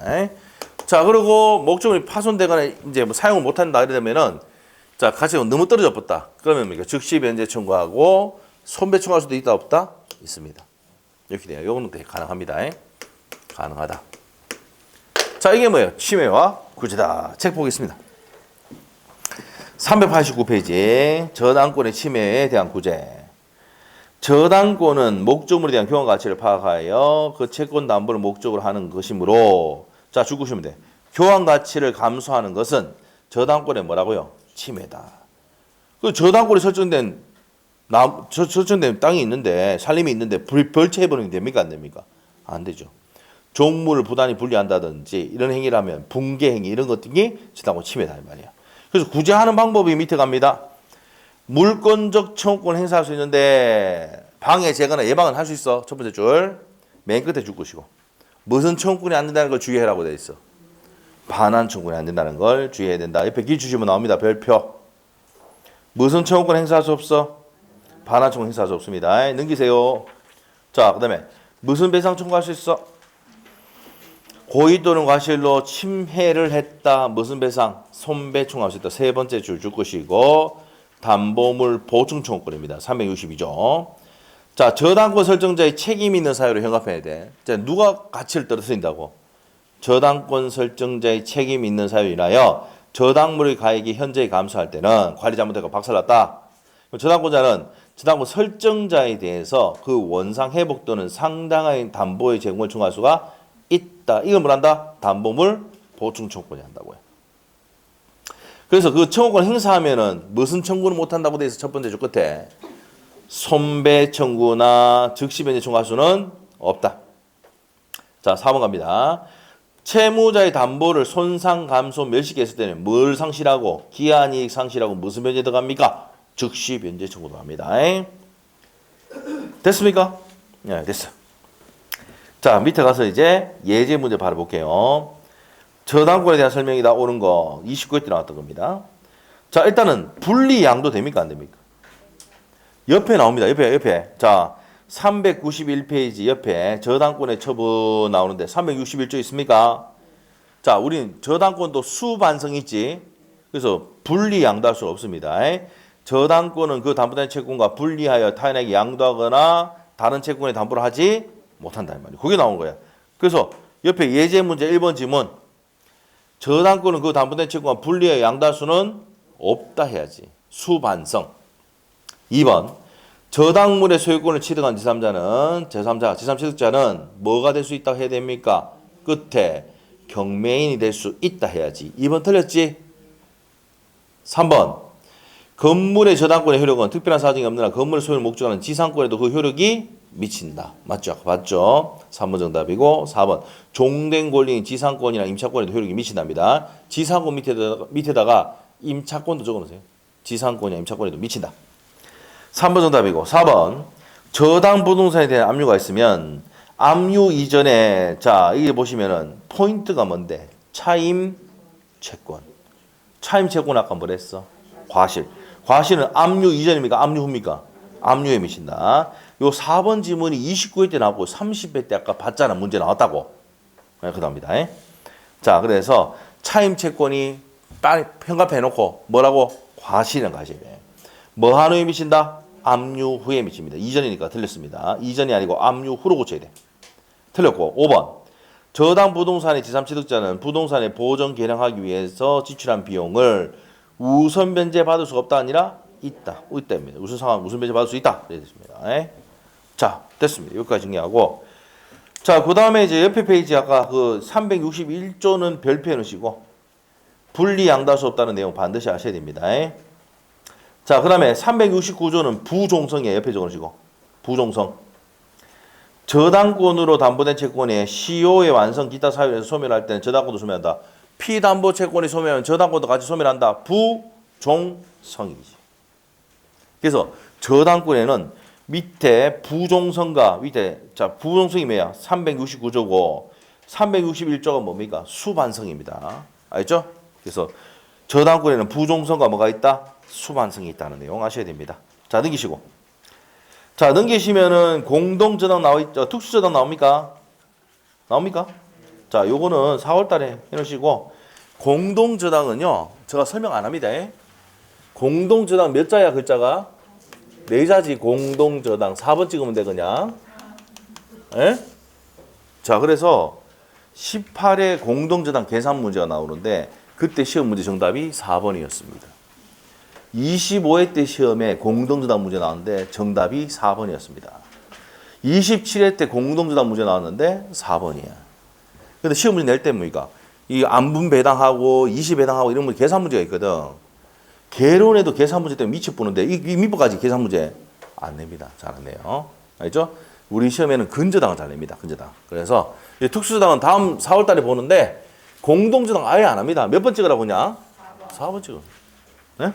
S1: 자, 그리고 목적물이 파손되거나 이제 뭐 사용을 못한다 이러면은, 자, 가치가 너무 떨어져 버렸다. 그러면 뭡니까? 즉시 변제 청구하고 손배 청구할 수도 있다 없다? 있습니다. 이렇게 돼요. 요거는 가능합니다. 가능하다. 자, 이게 뭐예요? 침해와 구제다. 책 보겠습니다. 389페이지 저당권의 침해에 대한 구제. 저당권은 목적물에 대한 교환 가치를 파악하여 그 채권 담보를 목적으로 하는 것이므로, 자, 죽으시면 돼. 교환 가치를 감소하는 것은 저당권의 뭐라고요? 침해다. 그 저당권이 설정된 땅이 있는데, 살림이 있는데 벌채해버리면 됩니까? 안 됩니까? 안 되죠. 종물을 부단히 분리한다든지 이런 행위를 하면 붕괴 행위 이런 것들이 저당권 침해다 이 말이야. 그래서 구제하는 방법이 밑에 갑니다. 물권적 청구권 행사할 수 있는데 방해, 제거나 예방은 할 수 있어. 첫 번째 줄. 맨 끝에 줄 것이고. 무슨 청구권이 안 된다는 걸 주의하라고 되어 있어. 반환 청구는 안 된다는 걸 주의해야 된다. 옆에 기출지문 나옵니다. 별표. 무슨 청구권 행사할 수 없어? 반환 청구 행사할 수 없습니다. 넘기세요. 자, 그 다음에 무슨 배상 청구할 수 있어? 고의 또는 과실로 침해를 했다. 무슨 배상? 손배 청구할 수 있다. 세 번째 줄 것이고 담보물 보증 청구권입니다. 362조. 자, 저당권 설정자의 책임 있는 사유로 형합해야 돼. 자, 누가 가치를 떨어뜨린다고? 저당권 설정자의 책임 있는 사유로 인하여 저당물의 가액이 현저히 감소할 때는 관리 잘못해서 박살났다. 저당권자는 저당권 설정자에 대해서 그 원상 회복 또는 상당한 담보의 제공을 청구할 수가 있다. 이걸 뭐란다? 담보물 보충 청구권이 한다고요. 그래서 그 청구권 행사하면은 무슨 청구는 못 한다고 돼 있어. 첫 번째 줄 끝에 손배 청구나 즉시 변제 청구할 수는 없다. 자, 4번 갑니다. 채무자의 담보를 손상 감소 멸시했을 때는 뭘 상실하고 기한이익 상실하고 무슨 변제 들어갑니까? 즉시 변제 청구 들어갑니다. 됐습니까? 네, 됐어. 자, 밑에 가서 이제 예제 문제 바로 볼게요. 저당권에 대한 설명이 다 오는 거 29회 때 나왔던 겁니다. 자, 일단은 분리 양도 됩니까? 안 됩니까? 옆에 나옵니다. 옆에. 자, 391페이지 옆에 저당권의 처분 나오는데 361조 있습니까? 자, 우리는 저당권도 수반성 있지. 그래서 분리 양도할 수 없습니다. 저당권은 그 담보된 채권과 분리하여 타인에게 양도하거나 다른 채권에 담보를 하지 못한다 이 말이에요. 그게 나온 거야. 그래서 옆에 예제 문제 1번 지문. 저당권은 그 담보된 채권과 분리하여 양도할 수는 없다 해야지. 수반성. 2번. 저당물의 소유권을 취득한 제3 취득자는 뭐가 될 수 있다고 해야 됩니까? 끝에 경매인이 될 수 있다 해야지. 2번 틀렸지? 3번. 건물의 저당권의 효력은 특별한 사정이 없는 한 건물의 소유를 목적하는 지상권에도 그 효력이 미친다. 맞죠? 맞죠? 3번 정답이고 4번. 종된 권리인 지상권이나 임차권에도 효력이 미친답니다. 지상권 밑에다가 임차권도 적어놓으세요. 지상권이나 임차권에도 미친다. 3번 정답이고 4번. 저당 부동산에 대한 압류가 있으면 압류 이전에 자 이게 보시면은 포인트가 뭔데? 차임 채권. 차임 채권 아까 뭐랬어? 과실. 과실은 압류 이전입니까? 압류 후입니까? 압류에 미친다. 요 4번 지문이 29회 때 나왔고 30회 때 아까 봤잖아. 문제 나왔다고. 네, 그 다음입니다. 자, 그래서 차임 채권이 빨리 평가해 놓고 뭐라고? 과실은 과실이에요. 뭐 하는 후에 미친다? 압류 후에 미칩니다. 이전이니까 틀렸습니다. 이전이 아니고 압류 후로 고쳐야 돼. 틀렸고 5번. 저당 부동산의 제3취득자는 부동산의 보전 개량하기 위해서 지출한 비용을 우선 변제 받을 수가 없다 아니라 있다입니다. 무슨 상황 우선 변제 받을 수 있다. 이렇게 됐습니다. 자, 됐습니다. 여기까지 정리하고 자, 그 다음에 이제 옆에 페이지 아까 그 361조는 별표해 놓으시고 분리 양도할 수 없다는 내용 반드시 아셔야 됩니다. 자, 그 다음에 369조는 부종성이에요. 옆에 적어주시고. 부종성. 저당권으로 담보된 채권의 시효의 완성 기타 사유에서 소멸할 때는 저당권도 소멸한다. 피담보 채권이 소멸하면 저당권도 같이 소멸한다. 부종성이지. 그래서 저당권에는 밑에 부종성과 밑에 자 부종성이 뭐야? 369조고 361조가 뭡니까? 수반성입니다. 알죠? 그래서 저당권에는 부종성과 뭐가 있다? 수반성이 있다는 내용 아셔야 됩니다. 자, 넘기시고. 자, 넘기시면은 공동저당 나와있죠. 특수저당 나옵니까? 나옵니까? 자, 요거는 4월 달에 해놓으시고, 공동저당은요, 제가 설명 안 합니다. 공동저당 몇 자야, 글자가? 4자지, 공동저당. 4번 찍으면 돼, 그냥. 자, 그래서 18회 공동저당 계산 문제가 나오는데, 그때 시험 문제 정답이 4번이었습니다. 25회 때 시험에 공동저당 문제 나왔는데 정답이 4번이었습니다. 27회 때 공동저당 문제 나왔는데 4번이야. 근데 시험 문제 낼 때 뭡니까? 이 안분 배당하고 20 배당하고 이런 문제 계산 문제가 있거든. 개론에도 계산 문제 때문에 미치 보는데 이 밑부까지 계산 문제 안 냅니다. 잘 안 내요. 알죠? 우리 시험에는 근저당을 잘 냅니다. 근저당. 그래서 특수저당은 다음 4월 달에 보는데 공동저당 아예 안 합니다. 몇 번 찍으라고 그냥? 4번 찍어. 네?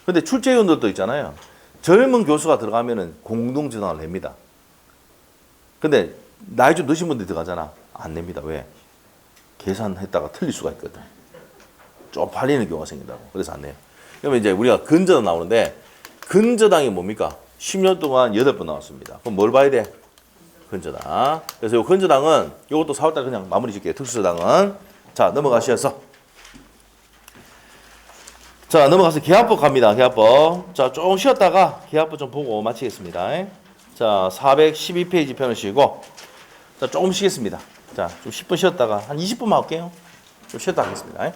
S1: 근데 출제위원들도 있잖아요. 젊은 교수가 들어가면은 공동저당을 냅니다. 근데 나이 좀 드신 분들이 들어가잖아. 안 냅니다. 왜? 계산했다가 틀릴 수가 있거든. 좀 팔리는 경우가 생긴다고. 그래서 안 해요. 그러면 이제 우리가 근저당 나오는데 근저당이 뭡니까? 10년 동안 8번 나왔습니다. 그럼 뭘 봐야 돼? 근저당. 그래서 이 근저당은 이것도 4월달 그냥 마무리 짓게요. 특수저당은. 자, 넘어가셔서. 자, 넘어가서 계약법 갑니다. 계약법. 자, 조금 쉬었다가 계약법 좀 보고 마치겠습니다. 자, 412페이지 펴놓으시고. 자, 조금 쉬겠습니다. 자, 좀 10분 쉬었다가 한 20분만 할게요. 좀 쉬었다 하겠습니다.